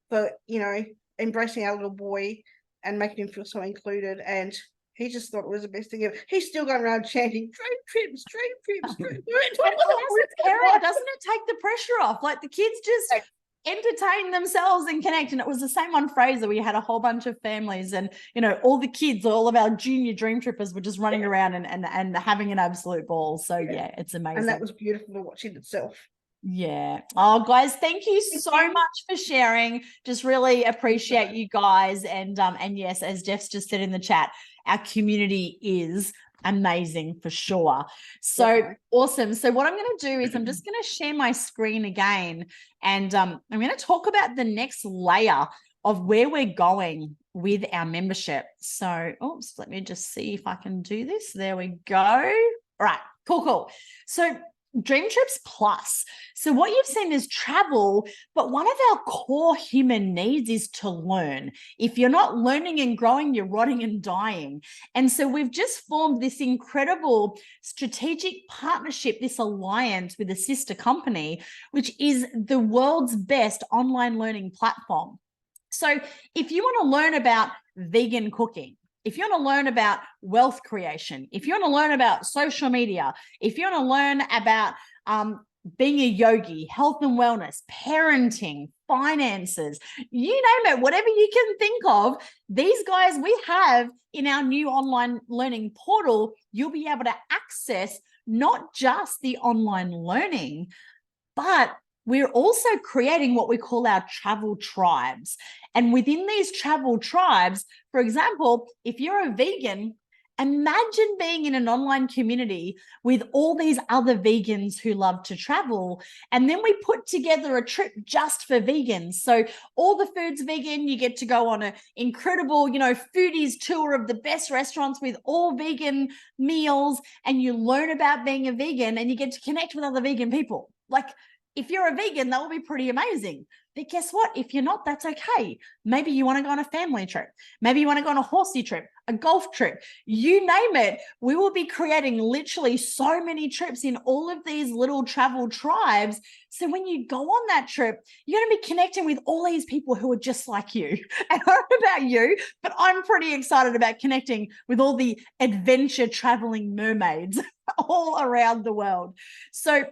for, you know, embracing our little boy and making him feel so included. And he just thought it was the best thing ever. He's still going around chanting, "DreamTrips, DreamTrips, DreamTrips." Doesn't it take the pressure off? Like, the kids just entertain themselves and connect. And it was the same on Fraser. We had a whole bunch of families, and, you know, all the kids, all of our junior dream trippers were just running around and having an absolute ball. So yeah, it's amazing. And that was beautiful to watch in itself. Yeah. Oh, guys, thank you so much for sharing. Just really appreciate you guys. And yes, as Jeff's just said in the chat, our community is amazing for sure. So awesome. So what I'm going to do is I'm just going to share my screen again, and I'm going to talk about the next layer of where we're going with our membership. So, oops, let me just see if I can do this. There we go. All right, cool. So DreamTrips Plus. So what you've seen is travel, but one of our core human needs is to learn. If you're not learning and growing, you're rotting and dying. And so we've just formed this incredible strategic partnership, this alliance with a sister company, which is the world's best online learning platform. So if you want to learn about vegan cooking, if you want to learn about wealth creation, if you want to learn about social media, if you want to learn about being a yogi, health and wellness, parenting, finances, you name it, whatever you can think of, these guys we have in our new online learning portal, you'll be able to access not just the online learning, but we're also creating what we call our travel tribes. And within these travel tribes, for example, if you're a vegan, imagine being in an online community with all these other vegans who love to travel. And then we put together a trip just for vegans. So all the food's vegan. You get to go on an incredible, you know, foodies tour of the best restaurants with all vegan meals. And you learn about being a vegan, and you get to connect with other vegan people. Like, if you're a vegan, that will be pretty amazing. But guess what? If you're not, that's okay. Maybe you want to go on a family trip. Maybe you want to go on a horsey trip, a golf trip, you name it. We will be creating literally so many trips in all of these little travel tribes. So when you go on that trip, you're going to be connecting with all these people who are just like you. And I don't know about you, but I'm pretty excited about connecting with all the adventure traveling mermaids all around the world. So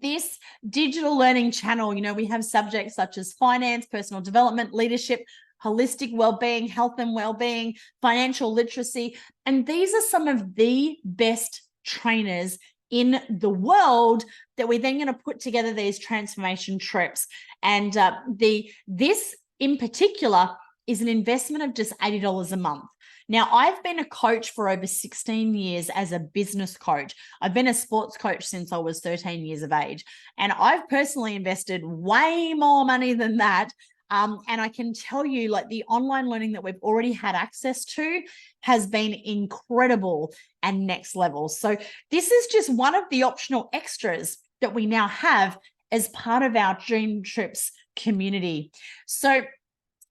this digital learning channel, you know, we have subjects such as finance, personal development, leadership, holistic well-being, health and well-being, financial literacy. And these are some of the best trainers in the world that we're then going to put together these transformation trips. And this in particular is an investment of just $80 a month. Now, I've been a coach for over 16 years as a business coach. I've been a sports coach since I was 13 years of age. And I've personally invested way more money than that. And I can tell you, like, the online learning that we've already had access to has been incredible and next level. So this is just one of the optional extras that we now have as part of our DreamTrips community. So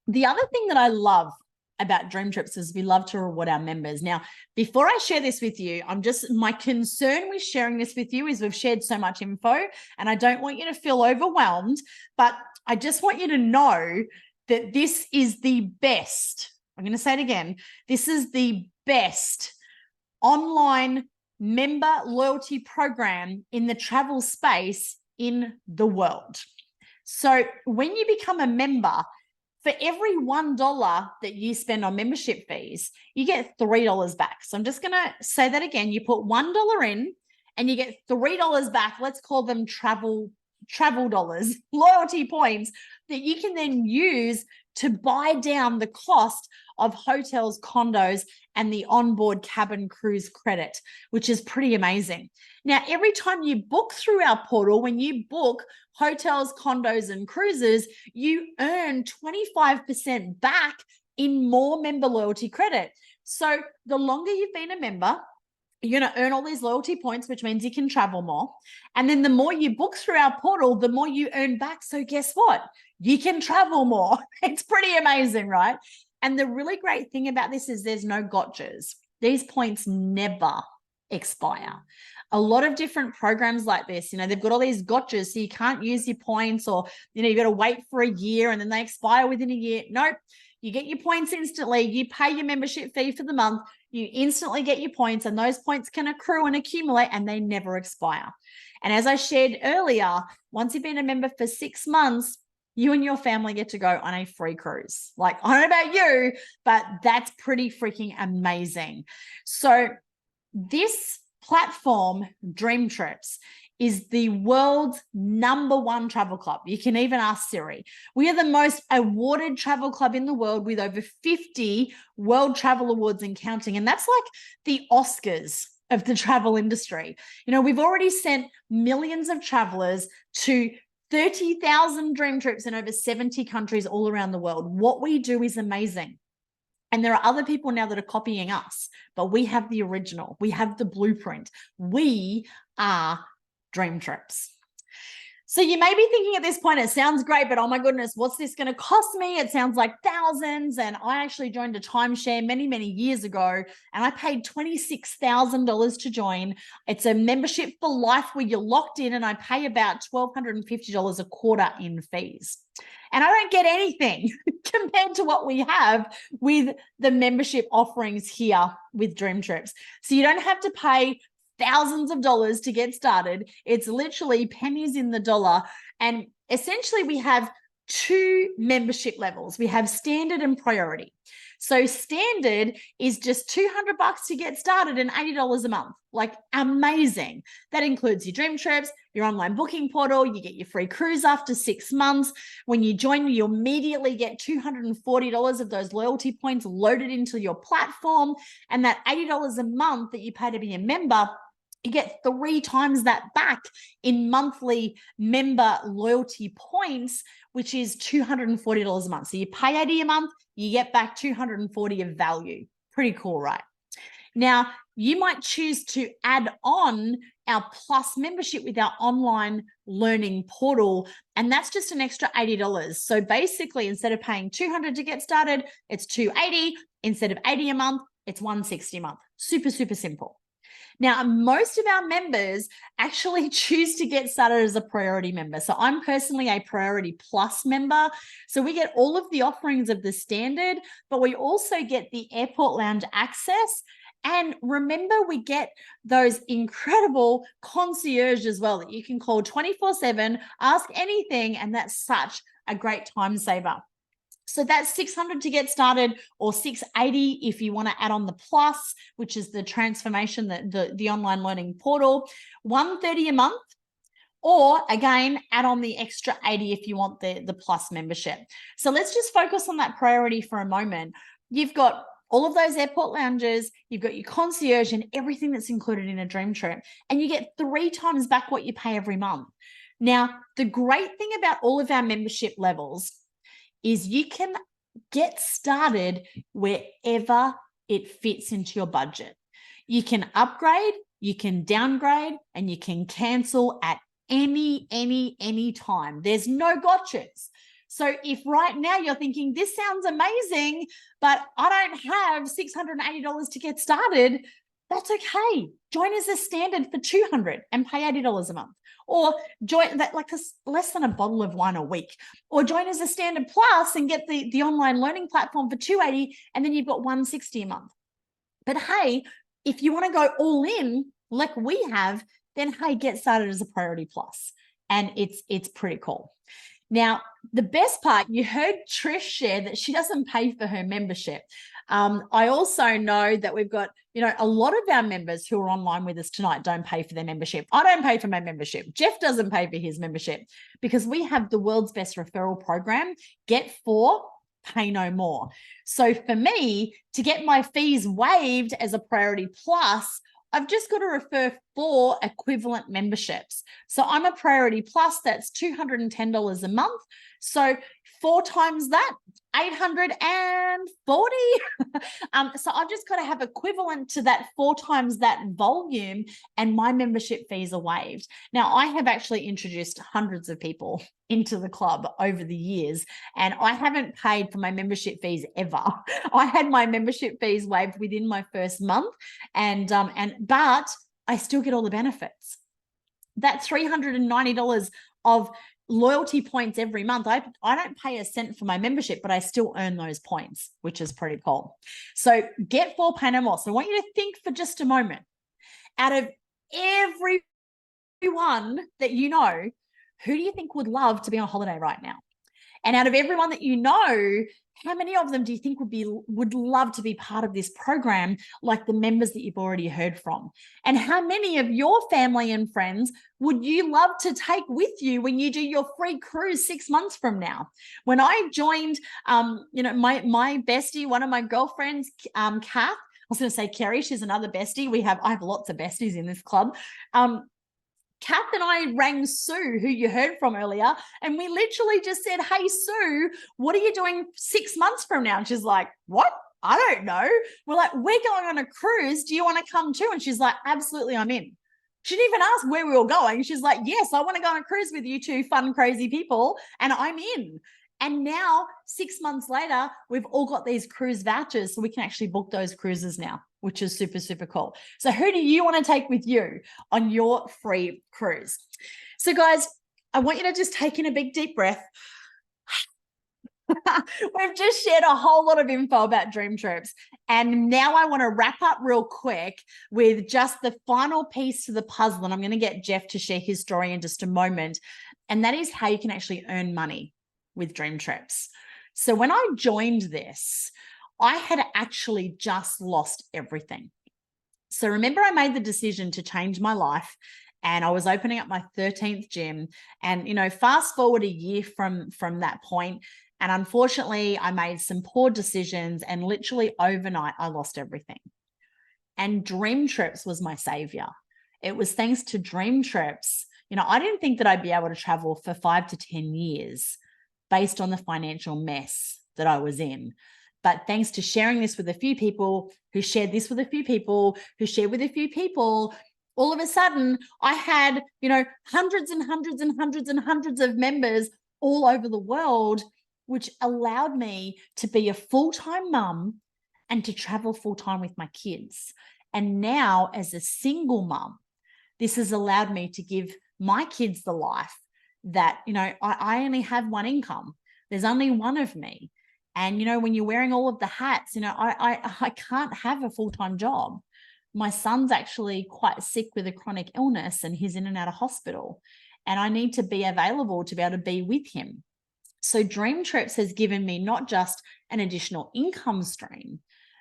the other thing that I love about DreamTrips is we love to reward our members. Now, before I share this with you, my concern with sharing this with you is we've shared so much info, and I don't want you to feel overwhelmed, but I just want you to know that this is the best. I'm going to say it again. This is the best online member loyalty program in the travel space in the world. So when you become a member, for every $1 that you spend on membership fees, you get $3 back. So I'm just going to say that again. You put $1 in and you get $3 back. Let's call them travel dollars, loyalty points that you can then use to buy down the cost of hotels, condos, and the onboard cabin cruise credit, which is pretty amazing. Now, every time you book through our portal, when you book hotels, condos, and cruises, you earn 25% back in more member loyalty credit. So the longer you've been a member, you're going to earn all these loyalty points, which means you can travel more. And then the more you book through our portal, the more you earn back. So guess what? You can travel more. It's pretty amazing, right? And the really great thing about this is there's no gotchas. These points never expire. A lot of different programs like this, they've got all these gotchas, so you can't use your points, or, you've got to wait for a year and then they expire within a year. Nope. You get your points instantly. You pay your membership fee for the month. You instantly get your points, and those points can accrue and accumulate, and they never expire. And as I shared earlier, once you've been a member for 6 months, you and your family get to go on a free cruise. Like, I don't know about you, but that's pretty freaking amazing. So this platform, DreamTrips, is the world's #1 travel club. You can even ask Siri. We are the most awarded travel club in the world, with over 50 world travel awards and counting. And that's like the Oscars of the travel industry. We've already sent millions of travelers to 30,000 dream trips in over 70 countries all around the world. What we do is amazing. And there are other people now that are copying us, but we have the original. We have the blueprint. We are DreamTrips. So you may be thinking at this point, it sounds great, but oh my goodness, what's this going to cost me? It sounds like thousands. And I actually joined a timeshare many, many years ago, and I paid $26,000 to join. It's a membership for life where you're locked in, and I pay about $1,250 a quarter in fees. And I don't get anything compared to what we have with the membership offerings here with DreamTrips. So you don't have to pay thousands of dollars to get started. It's literally pennies in the dollar. And essentially we have 2 membership levels. We have standard and priority. So standard is just $200 to get started and $80 a month. Like, amazing. That includes your dream trips, your online booking portal. You get your free cruise after 6 months. When you join, you immediately get $240 of those loyalty points loaded into your platform. And that $80 a month that you pay to be a member, you get 3 times that back in monthly member loyalty points, which is $240 a month. So you pay $80 a month, you get back $240 of value. Pretty cool, right? Now, you might choose to add on our Plus membership with our online learning portal, and that's just an extra $80. So basically, instead of paying $200 to get started, it's $280. Instead of $80 a month, it's $160 a month. Super, super simple. Now, most of our members actually choose to get started as a priority member. So I'm personally a priority plus member. So we get all of the offerings of the standard, but we also get the airport lounge access. And remember, we get those incredible concierge as well that you can call 24/7, ask anything, and that's such a great time saver. So that's $600 to get started, or $680 if you want to add on the Plus, which is the transformation, the online learning portal, $130 a month, or again, add on the extra $80 if you want the Plus membership. So let's just focus on that priority for a moment. You've got all of those airport lounges, you've got your concierge and everything that's included in a dream trip, and you get 3 times back what you pay every month. Now, the great thing about all of our membership levels is you can get started wherever it fits into your budget. You can upgrade, you can downgrade, and you can cancel at any time. There's no gotchas. So if right now you're thinking, this sounds amazing, but I don't have $680 to get started, that's okay. Join as a standard for $200 and pay $80 a month. Or join that, like less than a bottle of wine a week. Or join as a standard plus and get the online learning platform for $280, and then you've got $160 a month. But hey, if you want to go all in like we have, then hey, get started as a priority plus. And it's pretty cool. Now, the best part, you heard Trish share that she doesn't pay for her membership. I also know that we've got, a lot of our members who are online with us tonight don't pay for their membership. I don't pay for my membership. Jeff doesn't pay for his membership, because we have the world's best referral program, Get 4, Pay No More. So for me, to get my fees waived as a priority plus, I've just got to refer 4 equivalent memberships. So I'm a priority plus, that's $210 a month. So 4 times that, 840. So I've just got to have equivalent to that 4 times that volume, and my membership fees are waived. Now, I have actually introduced hundreds of people into the club over the years, and I haven't paid for my membership fees ever. I had my membership fees waived within my first month, but I still get all the benefits. That $390 of loyalty points every month. I don't pay a cent for my membership, but I still earn those points, which is pretty cool. So get 4, pay no more. So I want you to think for just a moment, out of everyone that you know, who do you think would love to be on holiday right now? And out of everyone that you know, how many of them do you think would love to be part of this program, like the members that you've already heard from? And how many of your family and friends would you love to take with you when you do your free cruise 6 months from now? When I joined, my bestie, one of my girlfriends, Kath, I was going to say Kerry, she's another bestie. I have lots of besties in this club. Kath and I rang Sue, who you heard from earlier, and we literally just said, "Hey, Sue, what are you doing 6 months from now?" And she's like, "What? I don't know." We're like, "We're going on a cruise. Do you want to come too?" And she's like, "Absolutely, I'm in." She didn't even ask where we were going. She's like, "Yes, I want to go on a cruise with you two fun, crazy people, and I'm in." And now, 6 months later, we've all got these cruise vouchers, so we can actually book those cruises now, which is super, super cool. So who do you want to take with you on your free cruise? So guys, I want you to just take in a big, deep breath. We've just shared a whole lot of info about DreamTrips. And now I want to wrap up real quick with just the final piece to the puzzle. And I'm going to get Jeff to share his story in just a moment. And that is how you can actually earn money with DreamTrips. So when I joined this, I had actually just lost everything. So remember, I made the decision to change my life, and I was opening up my 13th gym. And, fast forward a year from that point, and unfortunately, I made some poor decisions, and literally overnight, I lost everything. And DreamTrips was my savior. It was thanks to DreamTrips. I didn't think that I'd be able to travel for 5 to 10 years based on the financial mess that I was in. But thanks to sharing this with a few people who shared this with a few people who shared with a few people, all of a sudden I had, hundreds and hundreds and hundreds and hundreds of members all over the world, which allowed me to be a full-time mum and to travel full-time with my kids. And now, as a single mum, this has allowed me to give my kids the life that, I only have one income. There's only one of me. And, when you're wearing all of the hats, I can't have a full-time job. My son's actually quite sick with a chronic illness, and he's in and out of hospital. And I need to be available to be able to be with him. So DreamTrips has given me not just an additional income stream,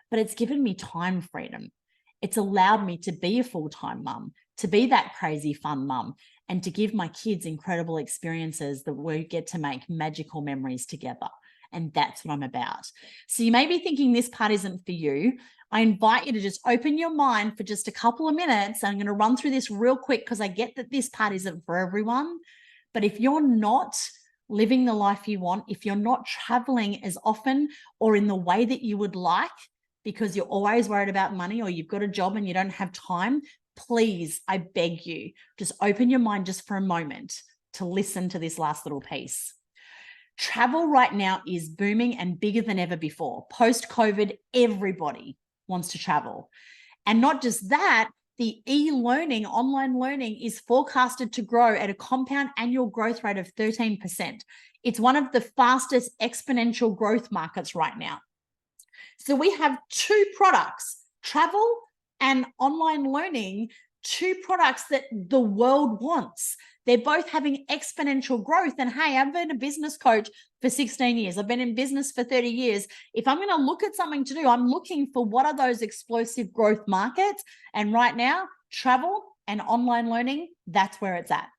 but it's given me time freedom. It's allowed me to be a full-time mum, to be that crazy fun mum, and to give my kids incredible experiences that we get to make magical memories together. And that's what I'm about. So you may be thinking this part isn't for you. I invite you to just open your mind for just a couple of minutes. I'm going to run through this real quick because I get that this part isn't for everyone. But if you're not living the life you want, if you're not traveling as often or in the way that you would like, because you're always worried about money, or you've got a job and you don't have time, please, I beg you, just open your mind just for a moment to listen to this last little piece. Travel right now is booming and bigger than ever before. Post-COVID, everybody wants to travel. And not just that, the e-learning, online learning is forecasted to grow at a compound annual growth rate of 13%. It's one of the fastest exponential growth markets right now. So we have 2 products, travel and online learning, 2 products that the world wants. They're both having exponential growth. And hey, I've been a business coach for 16 years. I've been in business for 30 years. If I'm going to look at something to do, I'm looking for what are those explosive growth markets. And right now, travel and online learning, that's where it's at.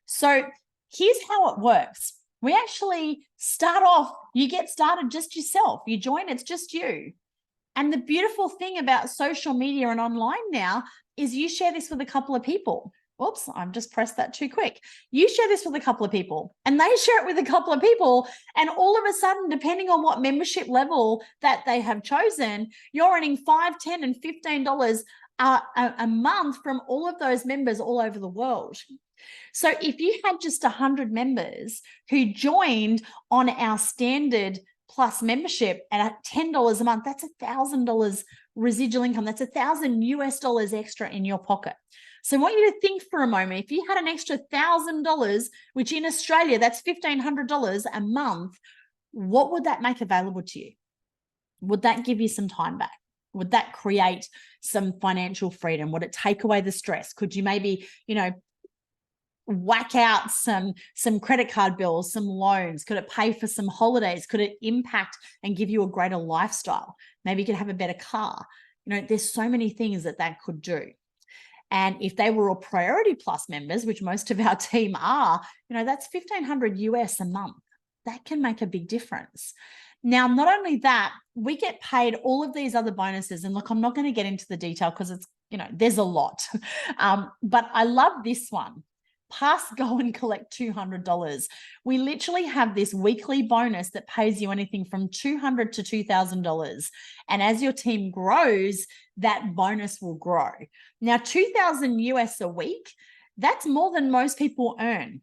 So here's how it works. We actually start off, you get started just yourself. You join, it's just you. And the beautiful thing about social media and online now is you share this with a couple of people. Whoops, I've just pressed that too quick. You share this with a couple of people and they share it with a couple of people. And all of a sudden, depending on what membership level that they have chosen, you're earning $5, $10, and $15 a month from all of those members all over the world. So if you had just 100 members who joined on our standard plus membership at $10 a month, that's $1,000 residual income. That's $1,000 extra in your pocket. So I want you to think for a moment, if you had an extra $1,000, which in Australia, that's $1,500 a month, what would that make available to you? Would that give you some time back? Would that create some financial freedom? Would it take away the stress? Could you maybe, whack out some credit card bills, some loans? Could it pay for some holidays? Could it impact and give you a greater lifestyle? Maybe you could have a better car. There's so many things that could do. And if they were all Priority Plus members, which most of our team are, that's $1,500 US a month. That can make a big difference. Now, not only that, we get paid all of these other bonuses. And look, I'm not going to get into the detail because it's, there's a lot. But I love this one. Pass, go and collect $200. We literally have this weekly bonus that pays you anything from $200 to $2,000. And as your team grows, that bonus will grow. Now, $2,000 US a week, that's more than most people earn.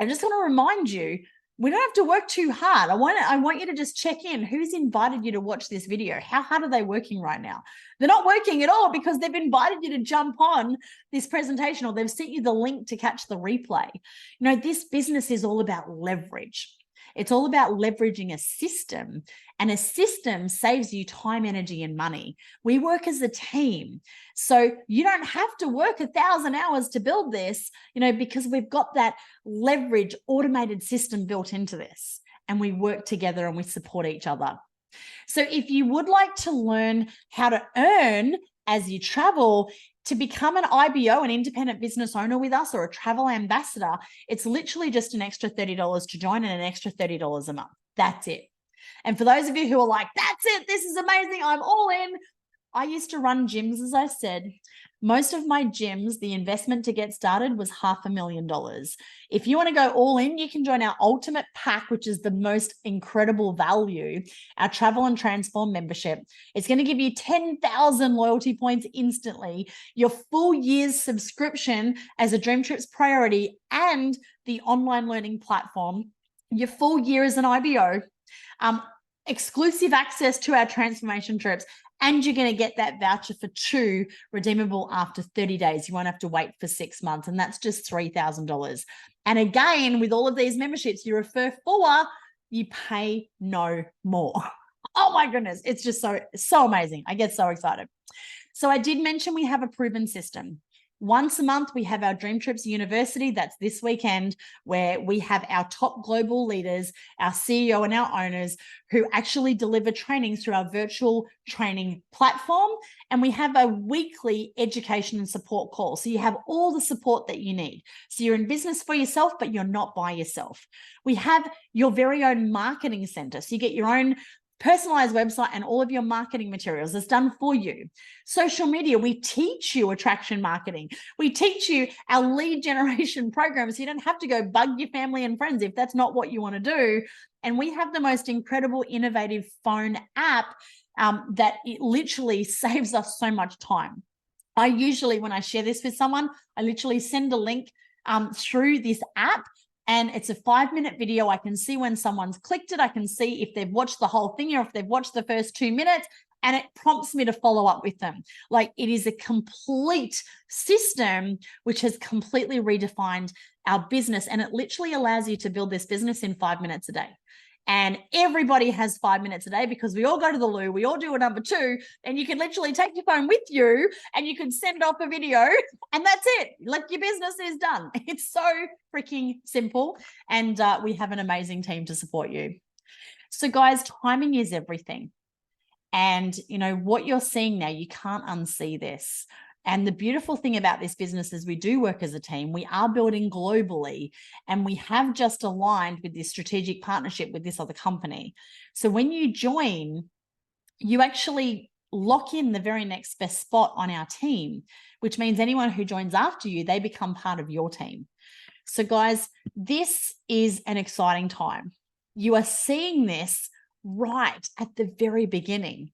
I just want to remind you, we don't have to work too hard. I want you to just check in. Who's invited you to watch this video? How hard are they working right now? They're not working at all because they've invited you to jump on this presentation or they've sent you the link to catch the replay. This business is all about leverage. It's all about leveraging a system, and a system saves you time, energy, and money. We work as a team. So you don't have to work 1,000 hours to build this, because we've got that leverage automated system built into this, and we work together and we support each other. So if you would like to learn how to earn as you travel, to become an IBO, an independent business owner with us, or a travel ambassador, it's literally just an extra $30 to join and an extra $30 a month. That's it. And for those of you who are like, that's it, this is amazing, I'm all in. I used to run gyms, as I said. Most of my gyms, the investment to get started was $500,000. If you want to go all in, you can join our ultimate pack, which is the most incredible value, our Travel and Transform membership. It's going to give you 10,000 loyalty points instantly, your full year's subscription as a DreamTrips priority and the online learning platform, your full year as an IBO, exclusive access to our transformation trips, and you're going to get that voucher for 2 redeemable after 30 days. You won't have to wait for 6 months, and that's just $3,000. And again, with all of these memberships, you refer 4, you pay no more. Oh my goodness, it's just so amazing. I get so excited. So I did mention we have a proven system. Once a month, we have our DreamTrips University. That's this weekend, where we have our top global leaders, our CEO and our owners, who actually deliver trainings through our virtual training platform. And we have a weekly education and support call. So you have all the support that you need. So you're in business for yourself, but you're not by yourself. We have your very own marketing center. So you get your own personalized website and all of your marketing materials is done for you. Social media, we teach you attraction marketing. We teach you our lead generation program, so you don't have to go bug your family and friends if that's not what you want to do. And we have the most incredible, innovative phone app that it literally saves us so much time. I usually, when I share this with someone, I literally send a link through this app. And it's a 5-minute video. I can see when someone's clicked it. I can see if they've watched the whole thing or if they've watched the first 2 minutes, and it prompts me to follow up with them. Like, it is a complete system which has completely redefined our business, and it literally allows you to build this business in 5 minutes a day. And everybody has 5 minutes a day because we all go to the loo, we all do a number 2, and you can literally take your phone with you and you can send off a video and that's it. Like, your business is done. It's so freaking simple. And we have an amazing team to support you. So guys, timing is everything. And what you're seeing now, you can't unsee this. And the beautiful thing about this business is we do work as a team. We are building globally, and we have just aligned with this strategic partnership with this other company. So when you join, you actually lock in the very next best spot on our team, which means anyone who joins after you, they become part of your team. So guys, this is an exciting time. You are seeing this right at the very beginning.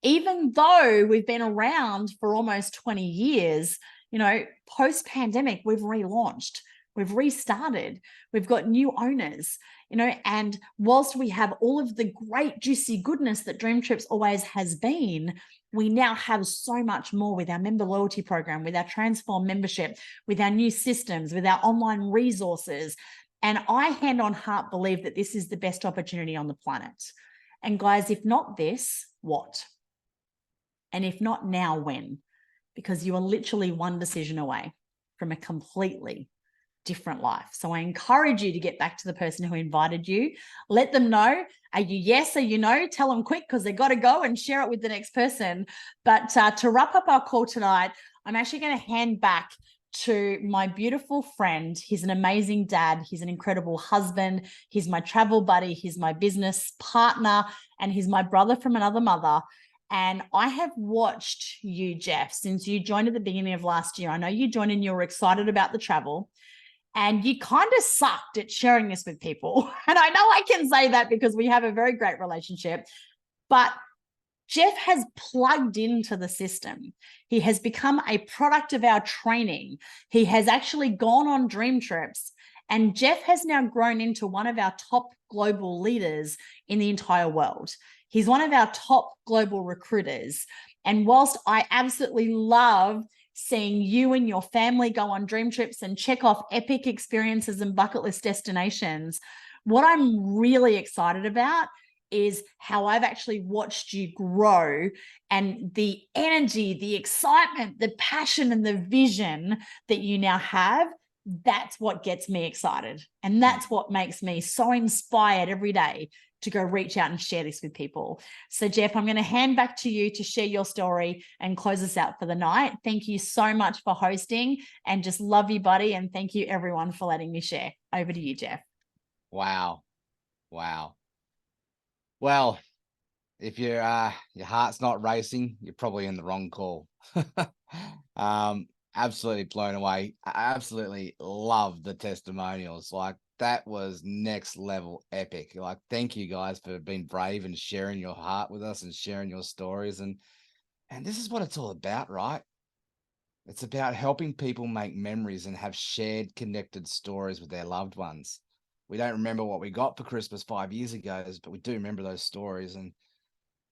Even though we've been around for almost 20 years, you know, post-pandemic, we've relaunched, we've restarted, we've got new owners, you know, and whilst we have all of the great juicy goodness that DreamTrips always has been, we now have so much more with our member loyalty program, with our Transform membership, with our new systems, with our online resources. And I hand on heart believe that this is the best opportunity on the planet. And guys, if not this, what? And if not now, when? Because you are literally one decision away from a completely different life. So I encourage you to get back to the person who invited you. Let them know. Are you yes? Are you no? Tell them quick because they got to go and share it with the next person. But to wrap up our call tonight, I'm actually going to hand back to my beautiful friend. He's an amazing dad. He's an incredible husband. He's my travel buddy. He's my business partner. And he's my brother from another mother. And I have watched you, Jeff, since you joined at the beginning of last year. I know you joined and you were excited about the travel. And you kind of sucked at sharing this with people. And I know I can say that because we have a very great relationship. But Jeff has plugged into the system. He has become a product of our training. He has actually gone on DreamTrips. And Jeff has now grown into one of our top global leaders in the entire world. He's one of our top global recruiters. And whilst I absolutely love seeing you and your family go on DreamTrips and check off epic experiences and bucket list destinations, what I'm really excited about is how I've actually watched you grow and the energy, the excitement, the passion, and the vision that you now have. That's what gets me excited. And that's what makes me so inspired every day to go reach out and share this with people. So Jeff, I'm going to hand back to you to share your story and close us out for the night. Thank you so much for hosting and just love you, buddy. And thank you everyone for letting me share. Over to you, Jeff. Wow. Well, if your heart's not racing, you're probably in the wrong call. Absolutely blown away. I absolutely love the testimonials. Like, that was next level epic. Like, thank you guys for being brave and sharing your heart with us and sharing your stories. And this is what it's all about, right? It's about helping people make memories and have shared connected stories with their loved ones. We don't remember what we got for Christmas 5 years ago, but we do remember those stories.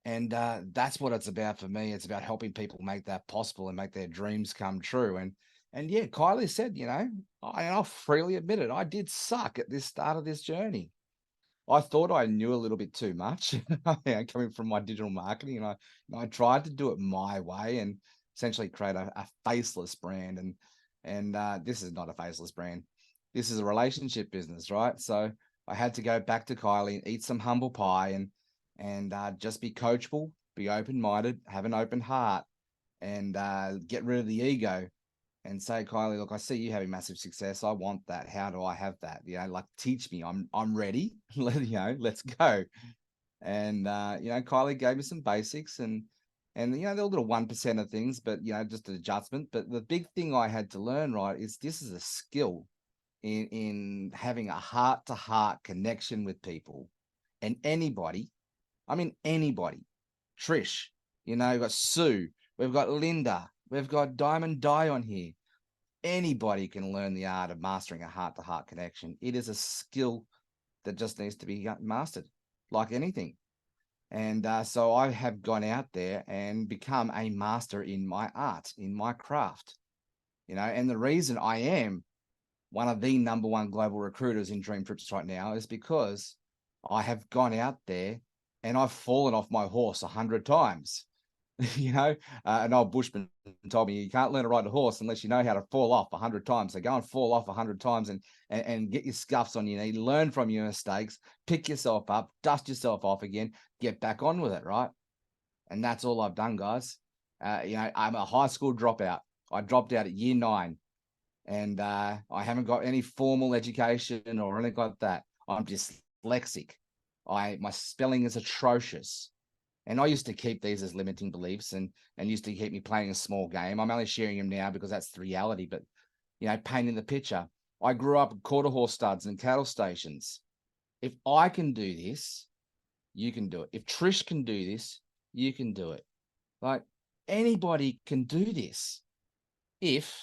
And that's what it's about for me. It's about helping people make that possible and make their dreams come true. And yeah, Kylie said, you know, I'll freely admit it, I did suck at this start of this journey. I thought I knew a little bit too much, you know, coming from my digital marketing, and I tried to do it my way and essentially create a faceless brand. And this is not a faceless brand. This is a relationship business, right? So I had to go back to Kylie and eat some humble pie and just be coachable, be open-minded, have an open heart, and get rid of the ego and say, Kylie, look, I see you having massive success. I want that. How do I have that? You know, like, teach me. I'm ready. Let's go. And you know, Kylie gave me some basics and you know, they're little 1% of things, but you know, just an adjustment. But the big thing I had to learn, right, is this is a skill in having a heart-to-heart connection with people. And anybody, I mean anybody, Trish, you know, we've got Sue, we've got Linda, we've got Diamond Di on here. Anybody can learn the art of mastering a heart-to-heart connection. It is a skill that just needs to be mastered, like anything. And so I have gone out there and become a master in my art, in my craft, you know. And the reason I am one of the #1 global recruiters in DreamTrips right now is because I have gone out there and I've fallen off my horse 100 times. You know, an old bushman told me you can't learn to ride a horse unless you know how to fall off 100 times. So go and fall off 100 times and get your scuffs on your knee, learn from your mistakes, pick yourself up, dust yourself off again, get back on with it, right? And that's all I've done, guys. You know, I'm a high school dropout. I dropped out at year 9, and I haven't got any formal education or anything like that. I'm dyslexic. My spelling is atrocious. And I used to keep these as limiting beliefs and used to keep me playing a small game. I'm only sharing them now because that's the reality. But, you know, painting the picture. I grew up with quarter horse studs and cattle stations. If I can do this, you can do it. If Trish can do this, you can do it. Like, anybody can do this if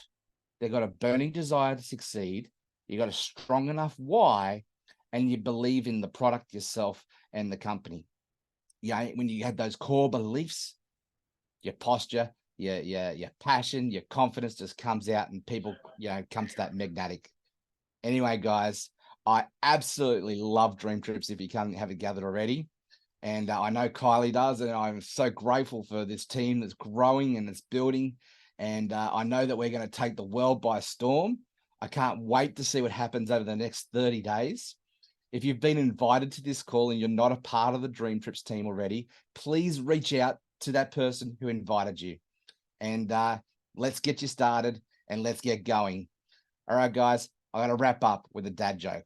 they've got a burning desire to succeed, you got a strong enough why, and you believe in the product, yourself, and the company. Yeah, when you have those core beliefs, your posture, your passion, your confidence just comes out, and people, you know, comes to that magnetic. Anyway, guys, I absolutely love DreamTrips. If you haven't gathered already, and I know Kylie does, and I'm so grateful for this team that's growing and it's building. And I know that we're going to take the world by storm. I can't wait to see what happens over the next 30 days. If you've been invited to this call and you're not a part of the DreamTrips team already, please reach out to that person who invited you. And let's get you started and let's get going. All right, guys, I got to wrap up with a dad joke.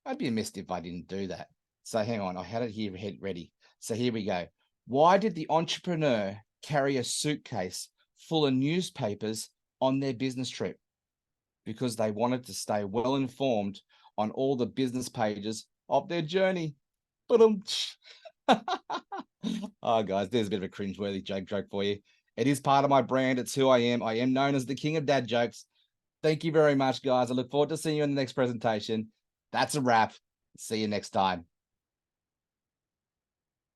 I'd be amiss if I didn't do that. So hang on, I had it here ready. So here we go. Why did the entrepreneur carry a suitcase full of newspapers on their business trip? Because they wanted to stay well informed on all the business pages of their journey. Oh, guys, there's a bit of a cringeworthy joke for you. It is part of my brand. It's who I am. I am known as the king of dad jokes. Thank you very much, guys. I look forward to seeing you in the next presentation. That's a wrap. See you next time.